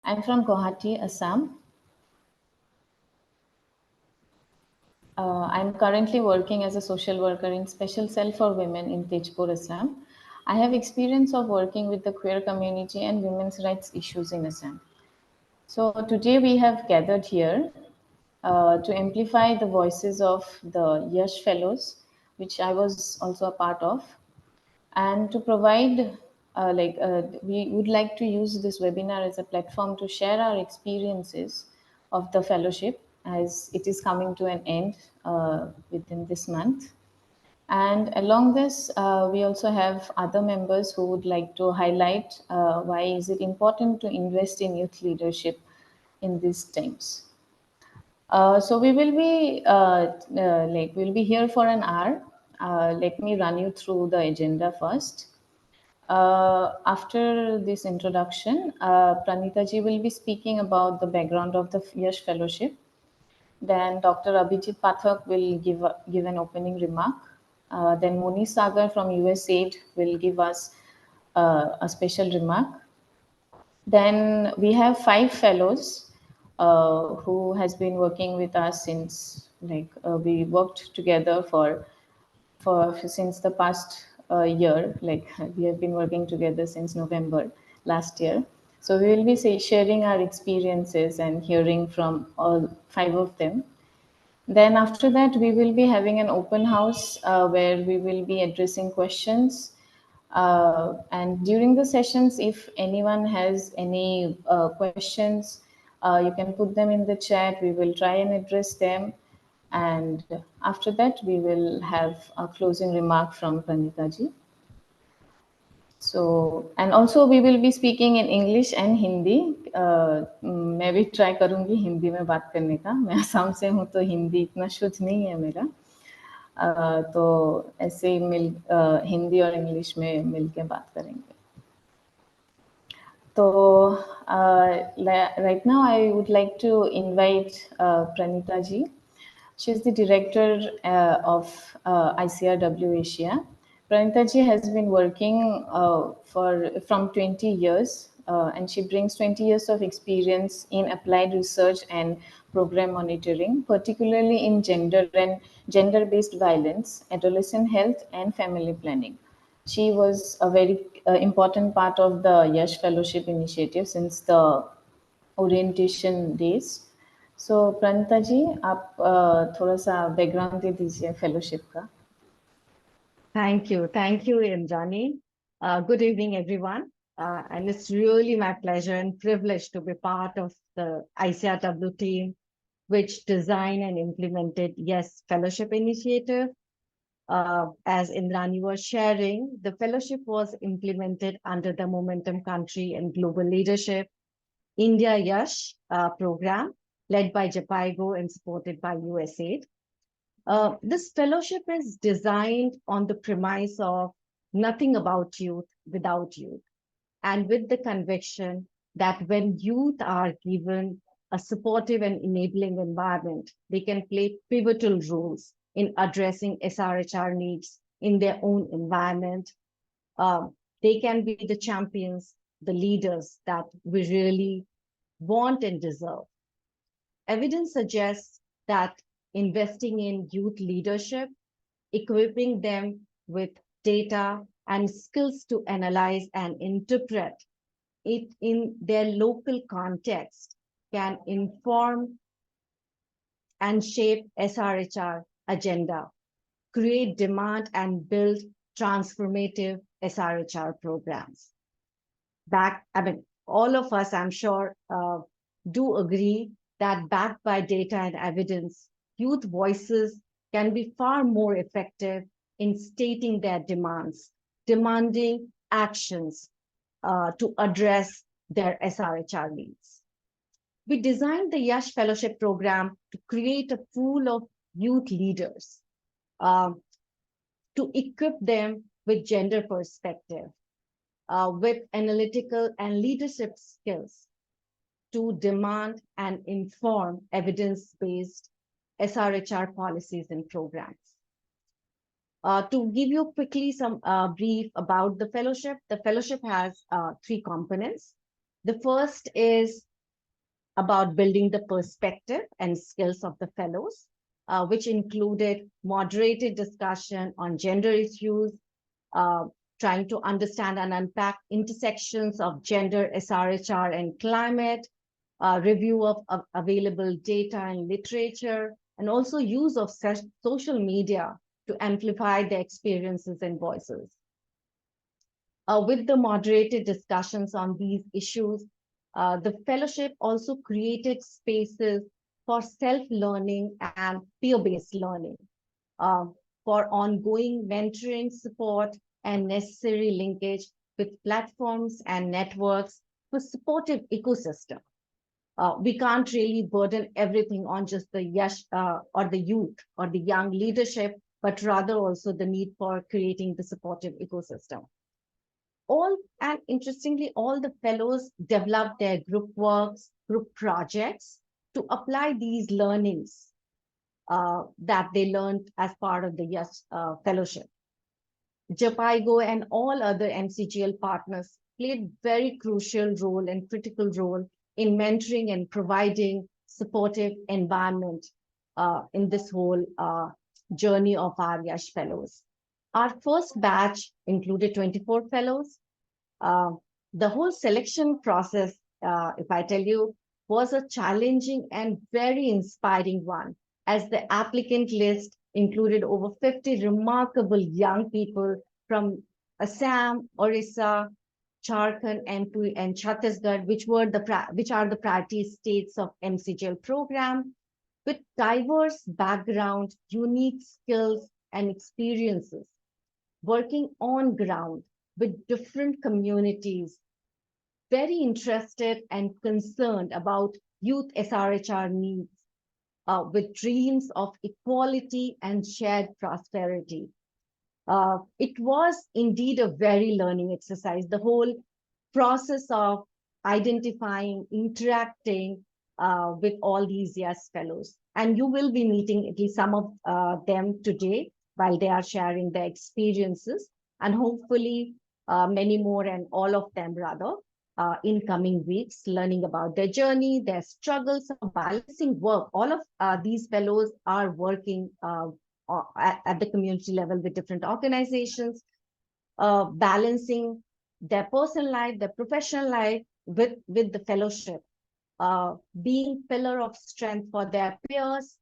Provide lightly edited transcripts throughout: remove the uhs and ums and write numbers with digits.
I'm from Guwahati, Assam. I'm currently working as a social worker in Special Cell for Women in Tejpur, Assam. I have experience of working with the queer community and women's rights issues in Assam. So today we have gathered here to amplify the voices of the Yash Fellows, which I was also a part of, and to provide we would like to use this webinar as a platform to share our experiences of the fellowship as it is coming to an end within this month. And along this, we also have other members who would like to highlight why is it important to invest in youth leadership in these times. So we will be we'll be here for an hour. Let me run you through the agenda first. After this introduction, Pranita ji will be speaking about the background of the Yash Fellowship. Then Dr. Abhijit Pathak will give an opening remark. Then Moni Sagar from USAID will give us a special remark. Then we have 5 fellows who has been working with us since we worked together for since the past year. Like we have been working together since November last year. So we will be sharing our experiences and hearing from all 5 of them. Then after that, we will be having an open house where we will be addressing questions. And during the sessions, if anyone has any questions, you can put them in the chat. We will try and address them. And after that, we will have a closing remark from Pranita ji. So, and also we will be speaking in English and Hindi. मैं भी try करूँगी हिंदी में बात करने का. मैं असम से हूँ तो हिंदी इतना शुद्ध नहीं है मेरा. तो ऐसे ही हिंदी और इंग्लिश में मिल के बात करेंगे. So right now I would like to invite Pranita ji. She is the director of ICRW Asia. Pranita ji has been working from 20 years and she brings 20 years of experience in applied research and program monitoring, particularly in gender-based violence, adolescent health, and family planning. She was a very important part of the Yash Fellowship initiative since the orientation days. So Pranita जी आप थोड़ा सा background दे दीजिए fellowship का. Thank you, Indrani. Good evening, everyone. And it's really my pleasure and privilege to be part of the ICRW team, which designed and implemented Yes Fellowship Initiative. As Indrani was sharing, the fellowship was implemented under the Momentum Country and Global Leadership India Yash program, led by JPIGO and supported by USAID. This fellowship is designed on the premise of nothing about youth without youth, and with the conviction that when youth are given a supportive and enabling environment, they can play pivotal roles in addressing SRHR needs in their own environment. They can be the champions, the leaders that we really want and deserve. Evidence suggests that investing in youth leadership, equipping them with data and skills to analyze and interpret it in their local context can inform and shape SRHR agenda, create demand and build transformative SRHR programs. All of us, I'm sure, do agree that backed by data and evidence, youth voices can be far more effective in stating their demands, demanding actions to address their SRHR needs. We designed the Yash Fellowship Program to create a pool of youth leaders, to equip them with gender perspective, with analytical and leadership skills, to demand and inform evidence-based SRHR policies and programs. To give you quickly some brief about the fellowship has 3 components. The first is about building the perspective and skills of the fellows, which included moderated discussion on gender issues, uh, trying to understand and unpack intersections of gender, SRHR, and climate, review of available data and literature, and also use of social media to amplify their experiences and voices. With the moderated discussions on these issues, the fellowship also created spaces for self-learning and peer-based learning, uh, for ongoing mentoring support and necessary linkage with platforms and networks for supportive ecosystem. We can't really burden everything on just the Yash or the youth or the young leadership, but rather also the need for creating the supportive ecosystem. And interestingly, all the fellows develop their group works, group projects to apply these learnings that they learned as part of the Yash Fellowship. JPIGO and all other MCGL partners played very crucial role and critical role in mentoring and providing supportive environment in this whole journey of our Yash Fellows. Our first batch included 24 fellows. Uh, the whole selection process, if I tell you, was a challenging and very inspiring one, as the applicant list included over 50 remarkable young people from Assam, Orissa, Jharkhand, MP, and Chhattisgarh, which are the priority states of MCGL program, with diverse background, unique skills and experiences, working on ground with different communities, very interested and concerned about youth SRHR needs, with dreams of equality and shared prosperity. It was indeed a very learning exercise. The whole process of identifying, interacting with all these Yes Fellows. And you will be meeting at least some of them today while they are sharing their experiences, and hopefully many more and all of them rather in coming weeks, learning about their journey, their struggles of balancing work. All of these fellows are working at the community level with different organizations, balancing their personal life, their professional life with the fellowship, being pillar of strength for their peers,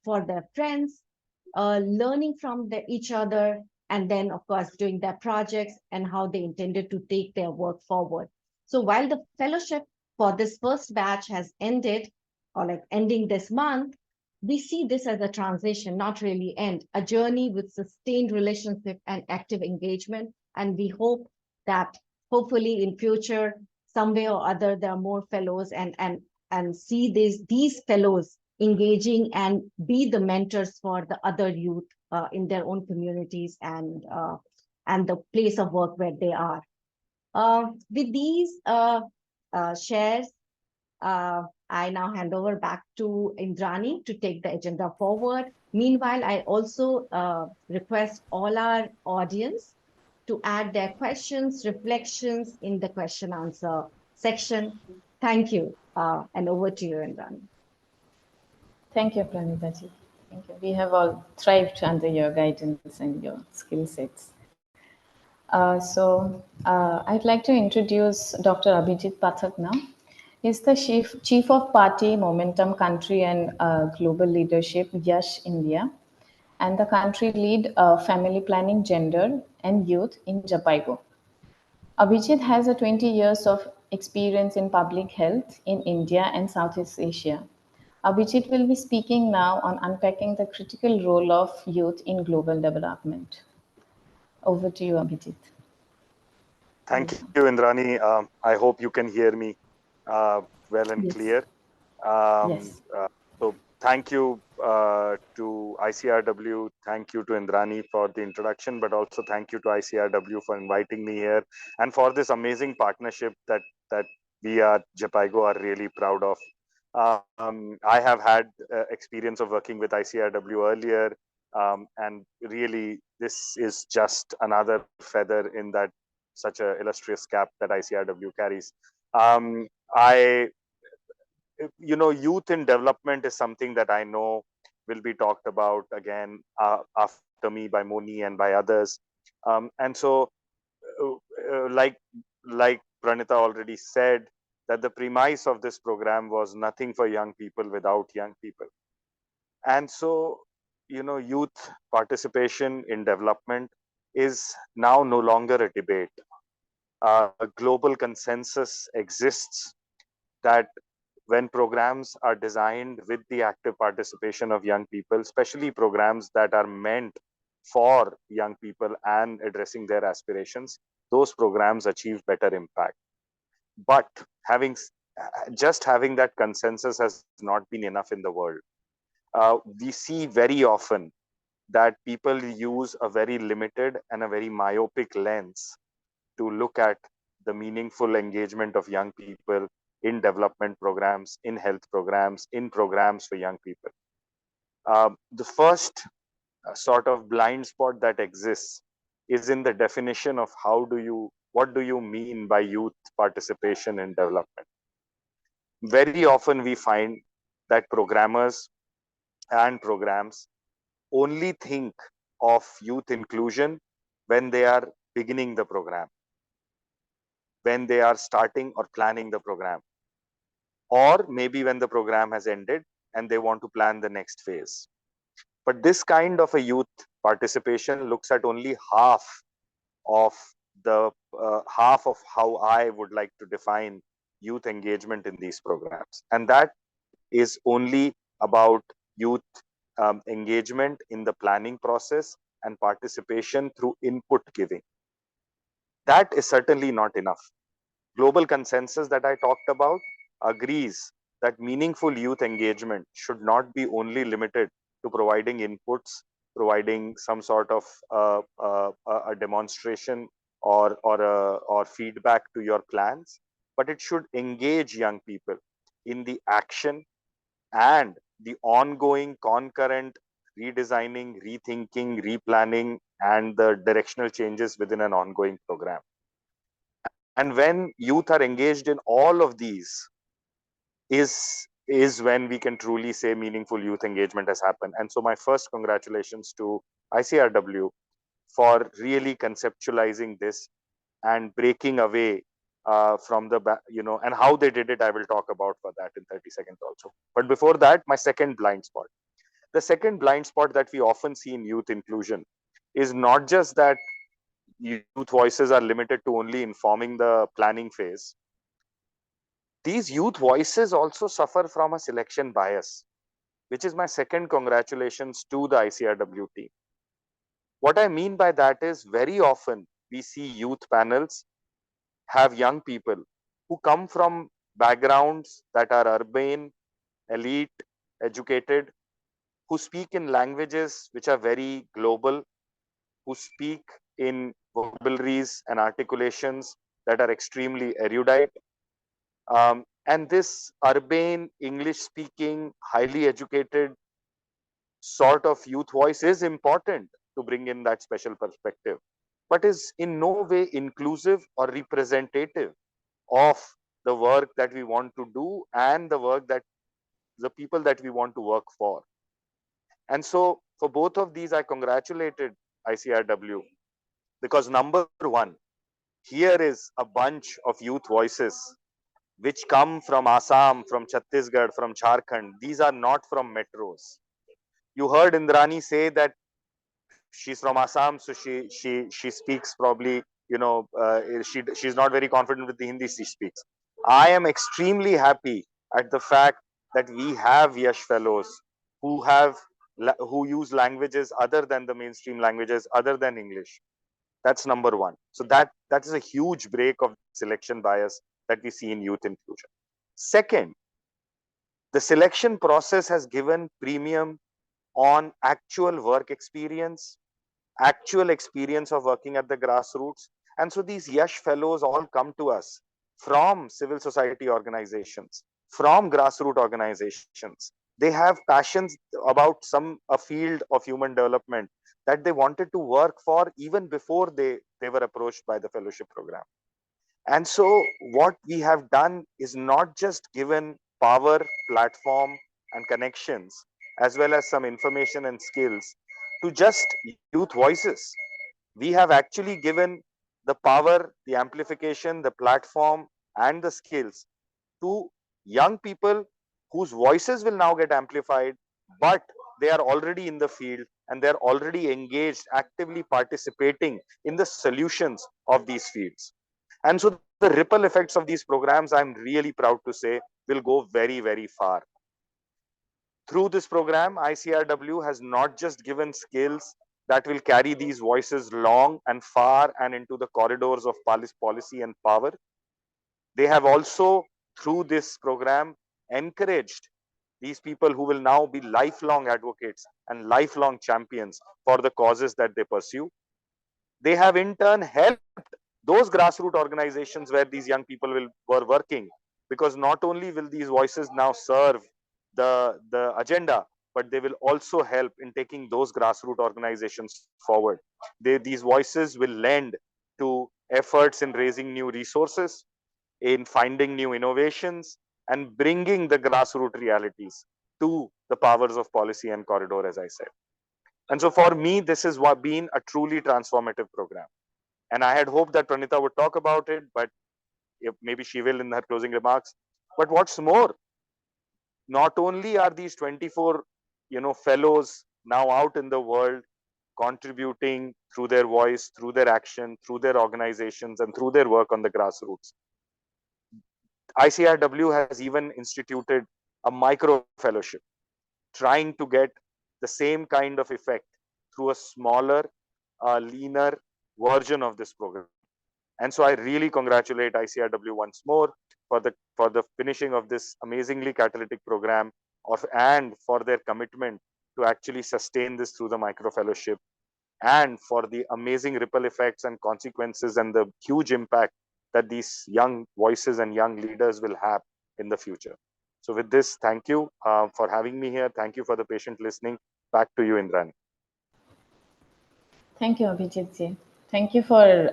for their friends, learning from each other, and then, of course, doing their projects and how they intended to take their work forward. So while the fellowship for this first batch has ended, or like ending this month, we see this as a transition, not really end, a journey with sustained relationship and active engagement. And we hope that hopefully in future, some way or other, there are more fellows and see these fellows engaging and be the mentors for the other youth in their own communities and the place of work where they are. With these shares, I now hand over back to Indrani to take the agenda forward. Meanwhile, I also request all our audience to add their questions, reflections in the question answer section. Thank you. And over to you, Indrani. Thank you, Pranitaji. Thank you. We have all thrived under your guidance and your skill sets. I'd like to introduce Dr. Abhijit Pathak now. He's the chief of Party Momentum Country and Global Leadership, Yash India, and the country lead Family Planning, Gender and Youth in JPIGO. Abhijit has a 20 years of experience in public health in India and Southeast Asia. Abhijit will be speaking now on unpacking the critical role of youth in global development. Over to you, Abhijit. Thank you, Indrani. I hope you can hear me well and clear. Yes. So thank you to ICRW. Thank you to Indrani for the introduction, but also thank you to ICRW for inviting me here and for this amazing partnership that we at JPIGO are really proud of. I have had experience of working with ICRW earlier, and really this is just another feather in that such a illustrious cap that ICRW carries. I youth in development is something that I know will be talked about again after me by Moni and by others. And so, uh, like Pranita already said, that the premise of this program was nothing for young people without young people. And so, youth participation in development is now no longer a debate. A global consensus exists that when programs are designed with the active participation of young people, especially programs that are meant for young people and addressing their aspirations, those programs achieve better impact. But just having that consensus has not been enough in the world. We see very often that people use a very limited and a very myopic lens to look at the meaningful engagement of young people in development programs, in health programs, in programs for young people. The first sort of blind spot that exists is in the definition of what do you mean by youth participation in development. Very often we find that programmers and programs only think of youth inclusion when they are beginning the program, when they are starting or planning the program, or maybe when the program has ended and they want to plan the next phase. But this kind of a youth participation looks at only of half of how I would like to define youth engagement in these programs, and that is only about youth engagement in the planning process and participation through input giving. That is certainly not enough. Global consensus that I talked about agrees that meaningful youth engagement should not be only limited to providing inputs, providing some sort of a demonstration or feedback to your plans, but it should engage young people in the action and the ongoing concurrent redesigning, rethinking, replanning, and the directional changes within an ongoing program. And when youth are engaged in all of these, is when we can truly say meaningful youth engagement has happened. And so my first congratulations to ICRW for really conceptualizing this and breaking away from and how they did it, I will talk about for that in 30 seconds also. But before that, my second blind spot. The second blind spot that we often see in youth inclusion is not just that youth voices are limited to only informing the planning phase. These youth voices also suffer from a selection bias, which is my second congratulations to the ICRW team. What I mean by that is very often we see youth panels have young people who come from backgrounds that are urban, elite, educated, who speak in languages which are very global, who speak in vocabularies and articulations that are extremely erudite. And this urban, English speaking, highly educated sort of youth voice is important to bring in that special perspective, but is in no way inclusive or representative of the work that we want to do and the people that we want to work for. And so for both of these, I congratulated ICRW because number one, here is a bunch of youth voices which come from Assam, from Chhattisgarh, from Jharkhand. These are not from metros. You heard Indrani say that she's from Assam, so she speaks probably, she's not very confident with the Hindi she speaks. I am extremely happy at the fact that we have Yash Fellows who who use languages other than the mainstream languages, other than English. That's number one. So that is a huge break of selection bias that we see in youth inclusion. Second, the selection process has given premium on actual work experience, actual experience of working at the grassroots. And so these Yash Fellows all come to us from civil society organizations, from grassroots organizations. They have passions about a field of human development that they wanted to work for even before they were approached by the fellowship program. And so what we have done is not just given power, platform, and connections, as well as some information and skills to just youth voices. We have actually given the power, the amplification, the platform, and the skills to young people whose voices will now get amplified, but they are already in the field and they're already engaged, actively participating in the solutions of these fields. And so the ripple effects of these programs, I'm really proud to say, will go very, very far. Through this program, ICRW has not just given skills that will carry these voices long and far and into the corridors of policy and power. They have also, through this program, encouraged these people who will now be lifelong advocates and lifelong champions for the causes that they pursue. They have in turn helped those grassroots organizations where these young people were working, because not only will these voices now serve the agenda, but they will also help in taking those grassroots organizations forward. These voices will lend to efforts in raising new resources, in finding new innovations, and bringing the grassroots realities to the powers of policy and corridor, as I said. And so for me, this has been a truly transformative program. And I had hoped that Pranita would talk about it, but maybe she will in her closing remarks. But what's more, not only are these 24, fellows now out in the world contributing through their voice, through their action, through their organizations, and through their work on the grassroots. ICRW has even instituted a micro fellowship, trying to get the same kind of effect through a smaller, leaner version of this program. And so I really congratulate ICRW once more for the finishing of this amazingly catalytic program and for their commitment to actually sustain this through the micro fellowship, and for the amazing ripple effects and consequences and the huge impact that these young voices and young leaders will have in the future. So with this, thank you for having me here. Thank you for the patient listening. Back to you, Indrani. Thank you, Abhijit ji. Thank you for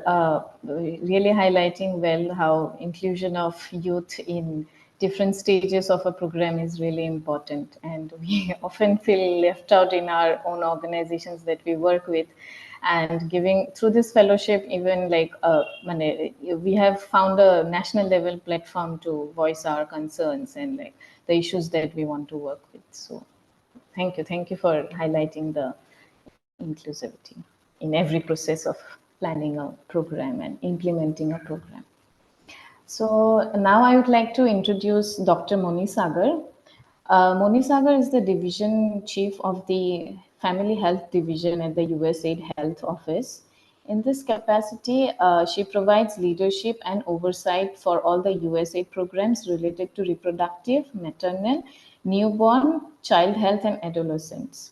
really highlighting well how inclusion of youth in different stages of a program is really important. And we often feel left out in our own organizations that we work with. And giving through this fellowship, even like we have found a national level platform to voice our concerns and like the issues that we want to work with. So thank you for highlighting the inclusivity in every process of planning a program and implementing a program. So now I would like to introduce Dr. Moni Sagar. Moni Sagar is the division chief of the Family Health Division at the USAID Health Office. In this capacity, she provides leadership and oversight for all the USAID programs related to reproductive, maternal, newborn, child health, and adolescents.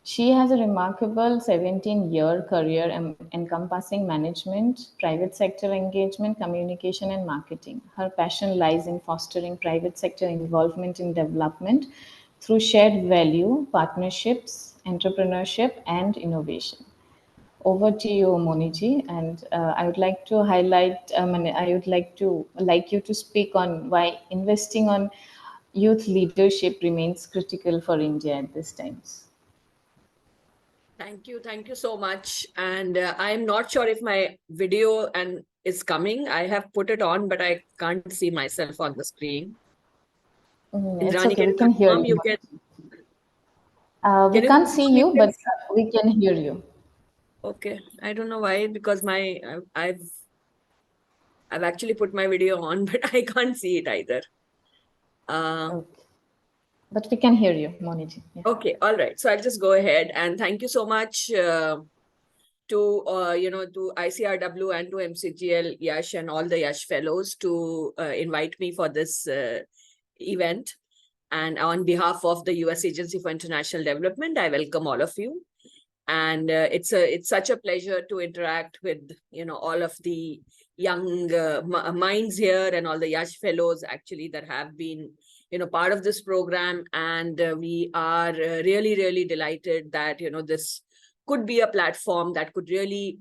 She has a remarkable 17-year career encompassing management, private sector engagement, communication, and marketing. Her passion lies in fostering private sector involvement in development through shared value, partnerships, entrepreneurship, and innovation. Over to you, Moniji, and I would like to highlight. I would like you to speak on why investing on youth leadership remains critical for India at this time. Thank you so much. And I'm not sure if my video is coming. I have put it on, but I can't see myself on the screen. It's okay, we can hear you. We can't see you, but we can hear you. Okay, I don't know why, because I've actually put my video on, but I can't see it either. Okay. But we can hear you, Moniji. Yeah. Okay, all right. So I'll just go ahead, and thank you so much to ICRW and to MCGL, Yash, and all the Yash Fellows to invite me for this event. And on behalf of the US Agency for International Development, I welcome all of you. And it's such a pleasure to interact with all of the young minds here and all the Yash Fellows actually that have been part of this program. And we are really, really delighted that this could be a platform that could really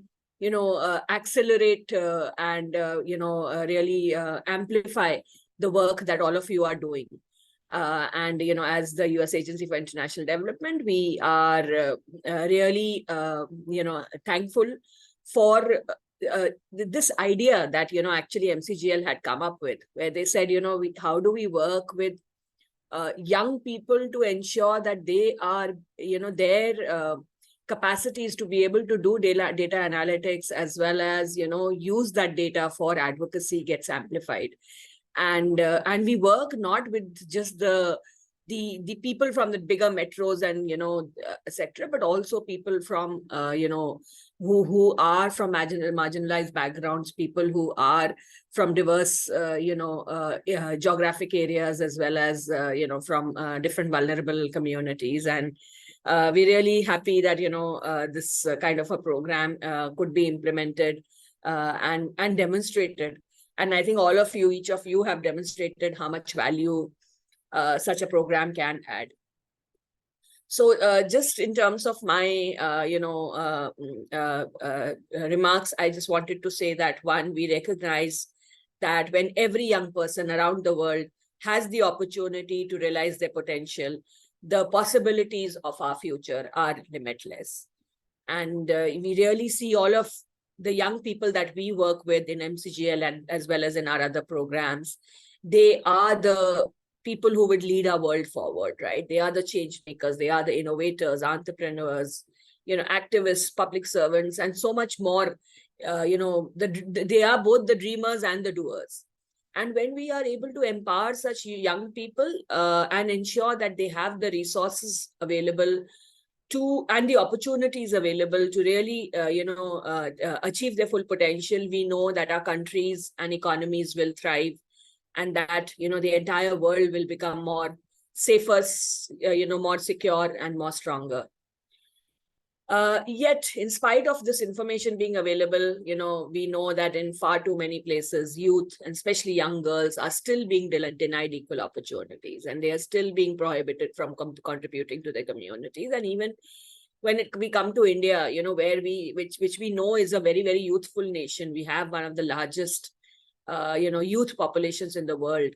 accelerate and really amplify the work that all of you are doing. And, as the US Agency for International Development, we are really, thankful for this idea that, actually MCGL had come up with, where they said, how do we work with young people to ensure that they are, their capacities to be able to do data analytics, as well as, use that data for advocacy, gets amplified. And we work not with just the people from the bigger metros and, etc., but also people from, who are from marginalized backgrounds, people who are from diverse, geographic areas, as well as, from different vulnerable communities. And we're really happy that, this kind of a program could be implemented and demonstrated. And I think all of you, each of you, have demonstrated how much value such a program can add. So just in terms of my, remarks, I just wanted to say that, one, we recognize that when every young person around the world has the opportunity to realize their potential, the possibilities of our future are limitless. And we really see all of the young people that we work with in MCGL and as well as in our other programs. They are the people who would lead our world forward, right? They are the change makers. They are the innovators, entrepreneurs, activists, public servants, and so much more. They are both the dreamers and the doers. And when we are able to empower such young people and ensure that they have the resources available and the opportunities available to really, achieve their full potential, we know that our countries and economies will thrive, and that, the entire world will become more safer, more secure and more stronger. Yet, in spite of this information being available, we know that in far too many places, youth, and especially young girls, are still being denied equal opportunities, and they are still being prohibited from contributing to their communities. And even when we come to India, where which we know is a very, very youthful nation, we have one of the largest, youth populations in the world.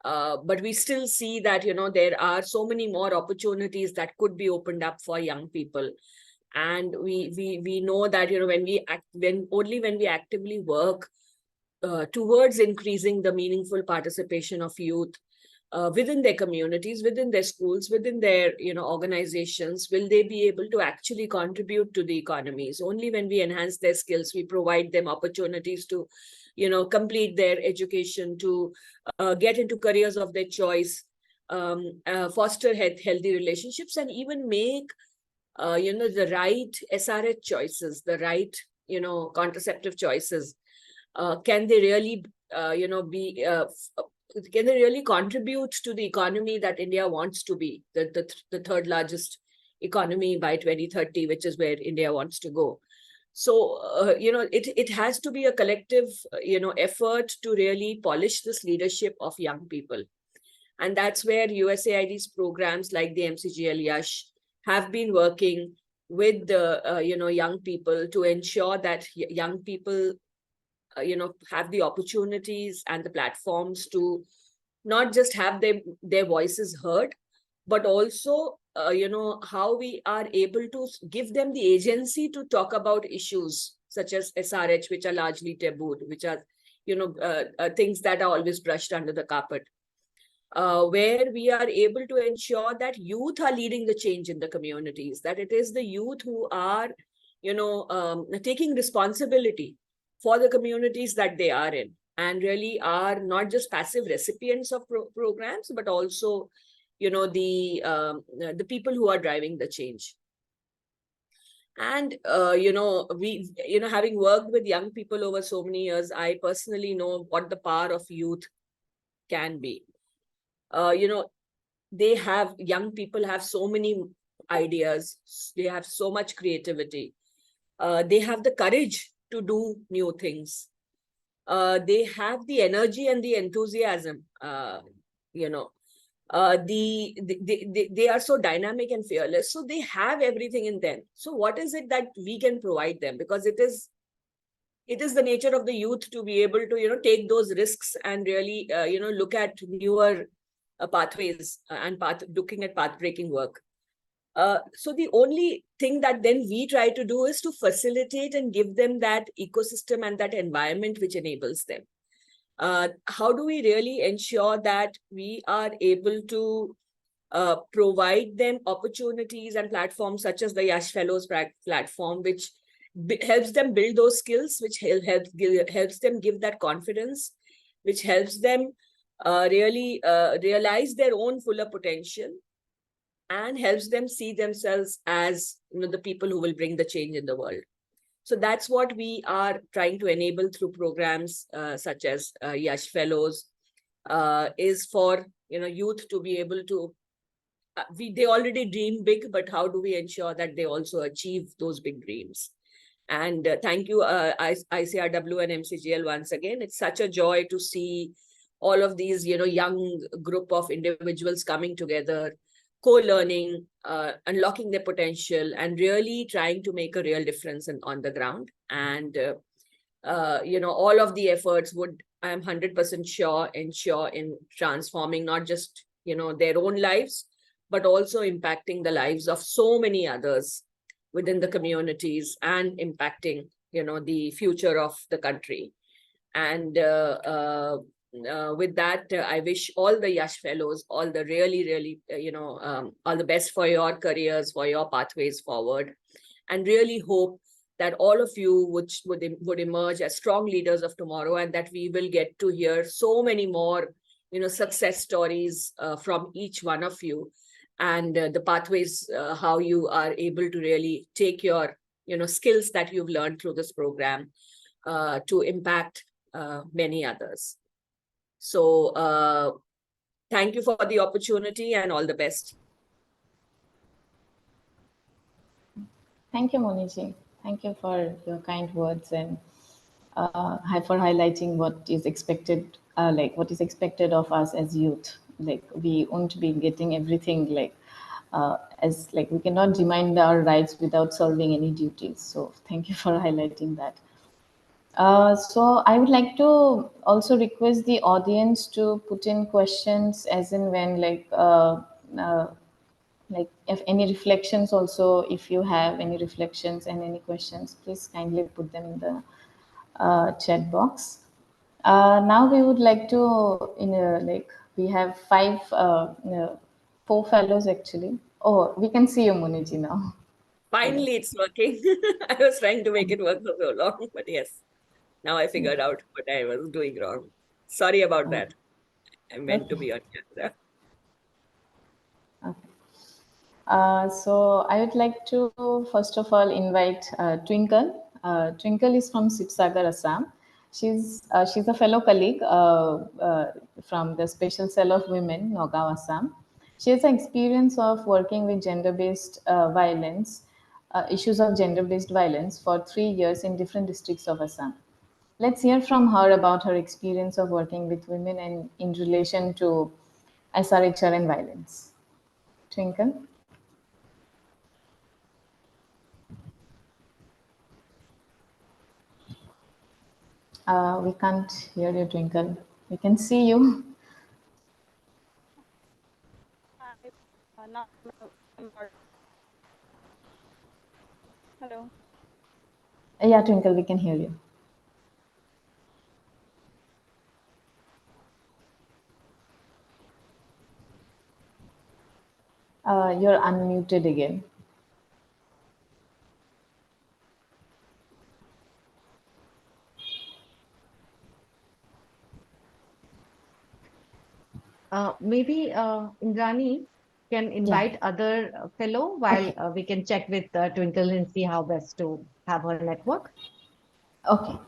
But we still see that, there are so many more opportunities that could be opened up for young people. And we know that, when we actively work towards increasing the meaningful participation of youth within their communities, within their schools, within their, organizations, will they be able to actually contribute to the economies. Only when we enhance their skills, we provide them opportunities to, complete their education, to get into careers of their choice, foster healthy relationships, and even make the right SRH choices, the right, contraceptive choices. Can they really, can they really contribute to the economy that India wants to be, the third largest economy by 2030, which is where India wants to go. So, it has to be a collective, effort to really polish this leadership of young people. And that's where USAID's programs like the MCGL Yash have been working with the, young people to ensure that young people, have the opportunities and the platforms to not just have their voices heard, but also, how we are able to give them the agency to talk about issues such as SRH, which are largely tabooed, which are, things that are always brushed under the carpet. Where we are able to ensure that youth are leading the change in the communities, that it is the youth who are, taking responsibility for the communities that they are in, and really are not just passive recipients of programs, but also, the people who are driving the change. And, having worked with young people over so many years, I personally know what the power of youth can be. Young people have so many ideas, they have so much creativity, they have the courage to do new things, they have the energy and the enthusiasm, they are so dynamic and fearless, so they have everything in them. So what is it that we can provide them? Because it is the nature of the youth to be able to, take those risks and really, look at newer pathways and looking at path-breaking work. So the only thing that then we try to do is to facilitate and give them that ecosystem and that environment which enables them. How do we really ensure that we are able to provide them opportunities and platforms such as the Yash Fellows platform, which helps them build those skills, which helps them give that confidence, which helps them really realize their own fuller potential, and helps them see themselves as the people who will bring the change in the world. So that's what we are trying to enable through programs such as Yash Fellows, is for youth to be able to. They already dream big, but how do we ensure that they also achieve those big dreams? And thank you, ICRW and MCGL once again. It's such a joy to see all of these, young group of individuals coming together, co-learning, unlocking their potential, and really trying to make a real difference on the ground. And all of the efforts would, I am 100% sure, ensure in transforming not just their own lives, but also impacting the lives of so many others within the communities and impacting, the future of the country. And with that, I wish all the Yash Fellows all the really, all the best for your careers, for your pathways forward, and really hope that all of you would emerge as strong leaders of tomorrow, and that we will get to hear so many more, success stories from each one of you. And the pathways, how you are able to really take your, skills that you've learned through this program to impact many others. So thank you for the opportunity and all the best. Thank you, Moniji. Thank you for your kind words and for highlighting what is expected, what is expected of us as youth. Like, we won't be getting everything we cannot demand our rights without serving any duties. So thank you for highlighting that. So I would like to also request the audience to put in questions as in when, if any reflections also, if you have any reflections and any questions, please kindly put them in the chat box. Now we would like to, we have 4 fellows actually. Oh, we can see you, Muniji, now. Finally, it's working. I was trying to make it work for so long, but yes, now I figured out what I was doing wrong. Sorry about that. I meant to be on camera. Okay. So I would like to first of all invite Twinkle. Twinkle is from Sibsagar, Assam. She's a fellow colleague from the Special Cell of Women, Nagaon, Assam. She has an experience of working with gender-based violence, issues of gender-based violence for 3 years in different districts of Assam. Let's hear from her about her experience of working with women and in relation to SRHR and violence. Twinkle? We can't hear you, Twinkle. We can see you. Hello. Yeah, Twinkle, we can hear you. You're unmuted again. Maybe Indrani can invite other fellow while we can check with Twinkle and see how best to have her network. Okay.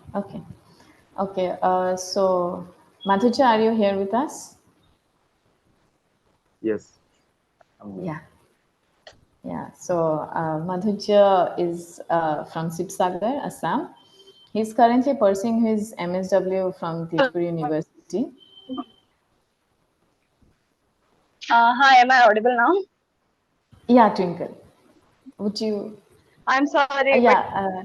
So, Madhuja, are you here with us? Yes. Yeah. So, Madhuja is from Sibsagar, Assam. He's currently pursuing his MSW from Dijpur University. Hi, am I audible now? Yeah, Twinkle. Would you? I'm sorry. Yeah.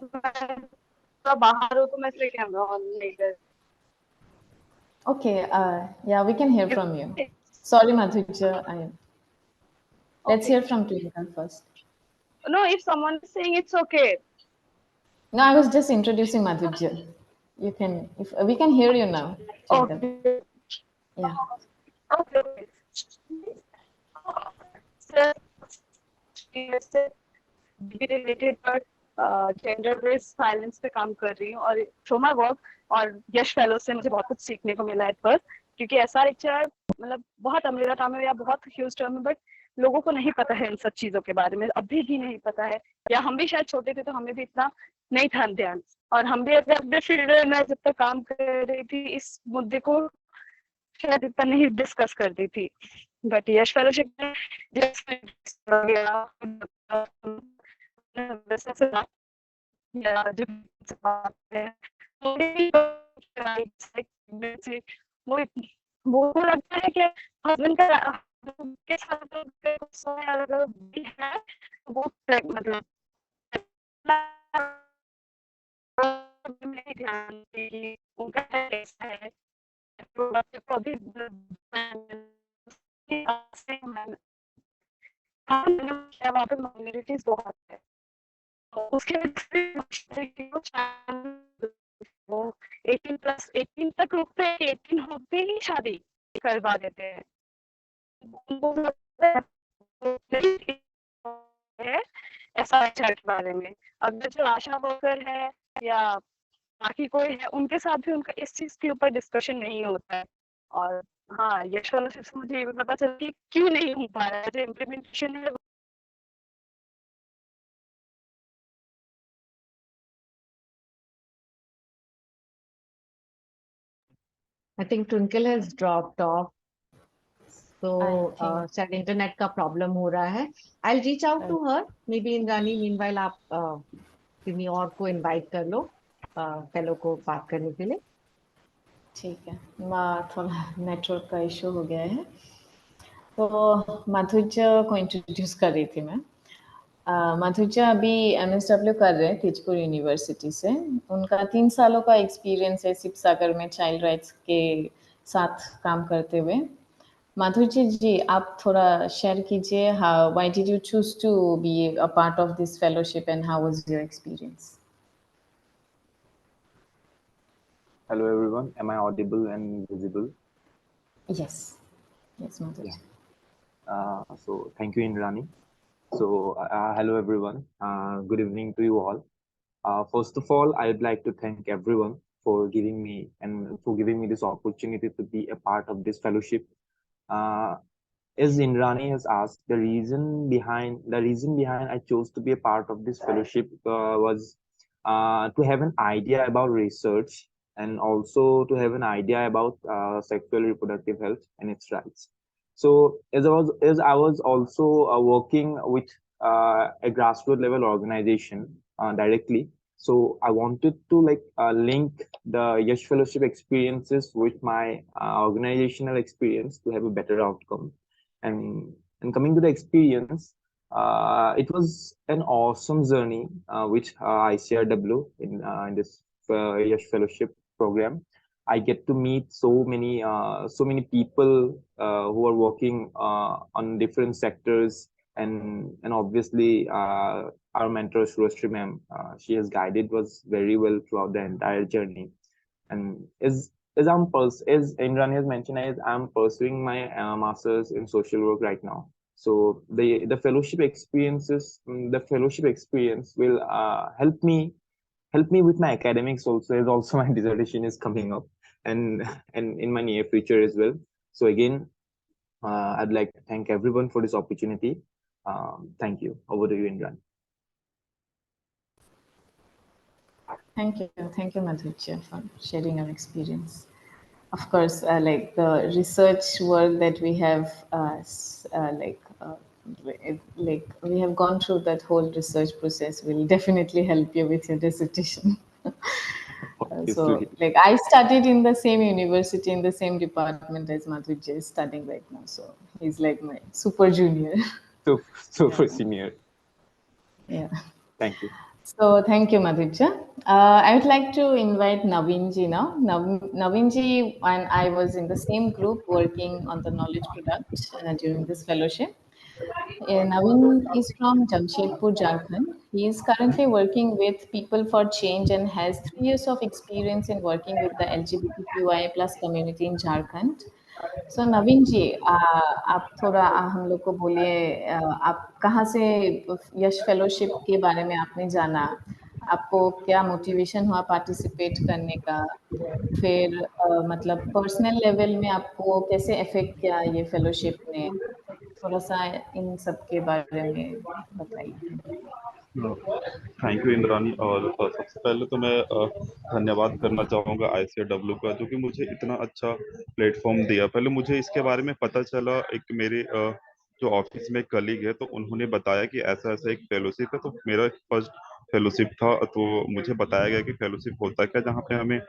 Okay. Yeah, we can hear from you. Sorry, Madhurya. Let's Okay. hear from Twinkle first. No, if someone is saying it's okay. No, I was just introducing Madhurya. You can, if we can hear you now, Twinkle. Okay. Yeah. Okay. Okay. Sir, be related पर gender based violence पे काम कर रही हूँ और through my work और यश fellow से मुझे बहुत कुछ सीखने को मिला है पर क्योंकि एसआरएचआर मतलब बहुत अमरीका टर्म है या बहुत ह्यूज टर्म है बट लोगों को नहीं पता है इन सब चीजों के बारे में अभी भी नहीं पता है या हम भी शायद छोटे थे तो हमें भी इतना नहीं था ध्यान और हम भी अपने फील्ड में जब तक काम कर रही थी इस मुद्दे को शायद इतना नहीं डिस्कस करती थी बट यश फेलोशिप में वो लगता है कि हस्बैंड का के साथ अगर भी है वो मतलब नहीं ध्यान देगी उनका कैसा है कभी वहाँ पे माइनॉरिटीज बहुत है उसके वो 18 तक रुकते हैं 18 होते ही शादी करवा देते हैं उनको है ऐसा के बारे में अगर जो आशा वर्कर है या बाकी कोई है उनके साथ भी उनका इस चीज के ऊपर डिस्कशन नहीं होता है और हाँ यश फेलोशिप से मुझे ये भी पता चला कि क्यों नहीं हो पा रहा है जो इम्प्लीमेंटेशन है I think Twinkle has dropped off. So I think शायद इंटरनेट का प्रॉब्लम हो रहा है. I'll reach out to her. Maybe Indrani meanwhile आप किसी और को इनवाइट कर लो फेलो को बात करने के लिए. ठीक है. थोड़ा नेटवर्क का इशू हो गया है. तो माधुर्य को इंट्रोड्यूस कर रही थी मैं. माधुर्य अभी MSW कर रहे हैं तेजपुर यूनिवर्सिटी से. उनका 3 सालों का एक्सपीरियंस है शिवसागर में चाइल्ड राइट्स के साथ काम करते हुए. माधुर्य जी, आप थोड़ा शेयर कीजिए. Why did you choose to be a part of this fellowship and how was your experience? Hello everyone, am I audible and visible? Yes. Yes, Madhurya. So thank you Indrani. So hello everyone, good evening to you all. First of all, I'd like to thank everyone for giving me this opportunity to be a part of this fellowship. As Indrani has asked, the reason behind I chose to be a part of this fellowship was to have an idea about research and also to have an idea about sexual reproductive health and its rights. So as I was also working with a grassroots level organization directly, so I wanted to link the Yash Fellowship experiences with my organizational experience to have a better outcome. And coming to the experience, it was an awesome journey with ICRW in this Yash Fellowship program. I get to meet so many people who are working on different sectors, and obviously our mentor Surashri ma'am, she has guided us very well throughout the entire journey. And as Imran has mentioned, as I'm pursuing my master's in social work right now. So the fellowship experience will help me with my academics also, as also my dissertation is coming up, and in my near future as well. So again, I'd like to thank everyone for this opportunity. Thank you. Over to you, Imran. Thank you, Madhurya, for sharing your experience. Of course, like the research work that we have, we have gone through that whole research process will definitely help you with your dissertation. So, like, I studied in the same university, in the same department as Madhurya is studying right now. So he's like my super junior. So for senior. Yeah. Thank you. So thank you, Madhurja. I would like to invite Naveen ji now. Naveen ji and I was in the same group working on the knowledge product during this fellowship. Naveen is from Jamshedpur, Jharkhand. He is currently working with People for Change and has 3 years of experience in working with the LGBTQI plus community in Jharkhand. सो नवीन जी आप थोड़ा हम लोग को बोलिए आप कहाँ से यश fellowship के बारे में आपने जाना, आपको क्या मोटिवेशन हुआ पार्टिसिपेट करने का, फिर मतलब पर्सनल लेवल में आपको कैसे अफेक्ट किया ये फेलोशिप ने, थोड़ा सा इन सब के बारे में बताइए। Thank you Indrani. और सबसे पहले तो मैं धन्यवाद करना चाहूँगा ICRW का, जो कि मुझे इतना अच्छा प्लेटफॉर्म दिया। पहले मुझे इसके बारे में पता चला, एक मेरे जो ऑफिस में कलीग है, तो उन्होंने बताया कि ऐसा ऐसा एक फेलोशिप है। तो मेरा फर्स्ट फेलोशिप था, तो मुझे बताया गया कि फेलोशिप होता है क्या, जहाँ पे हमें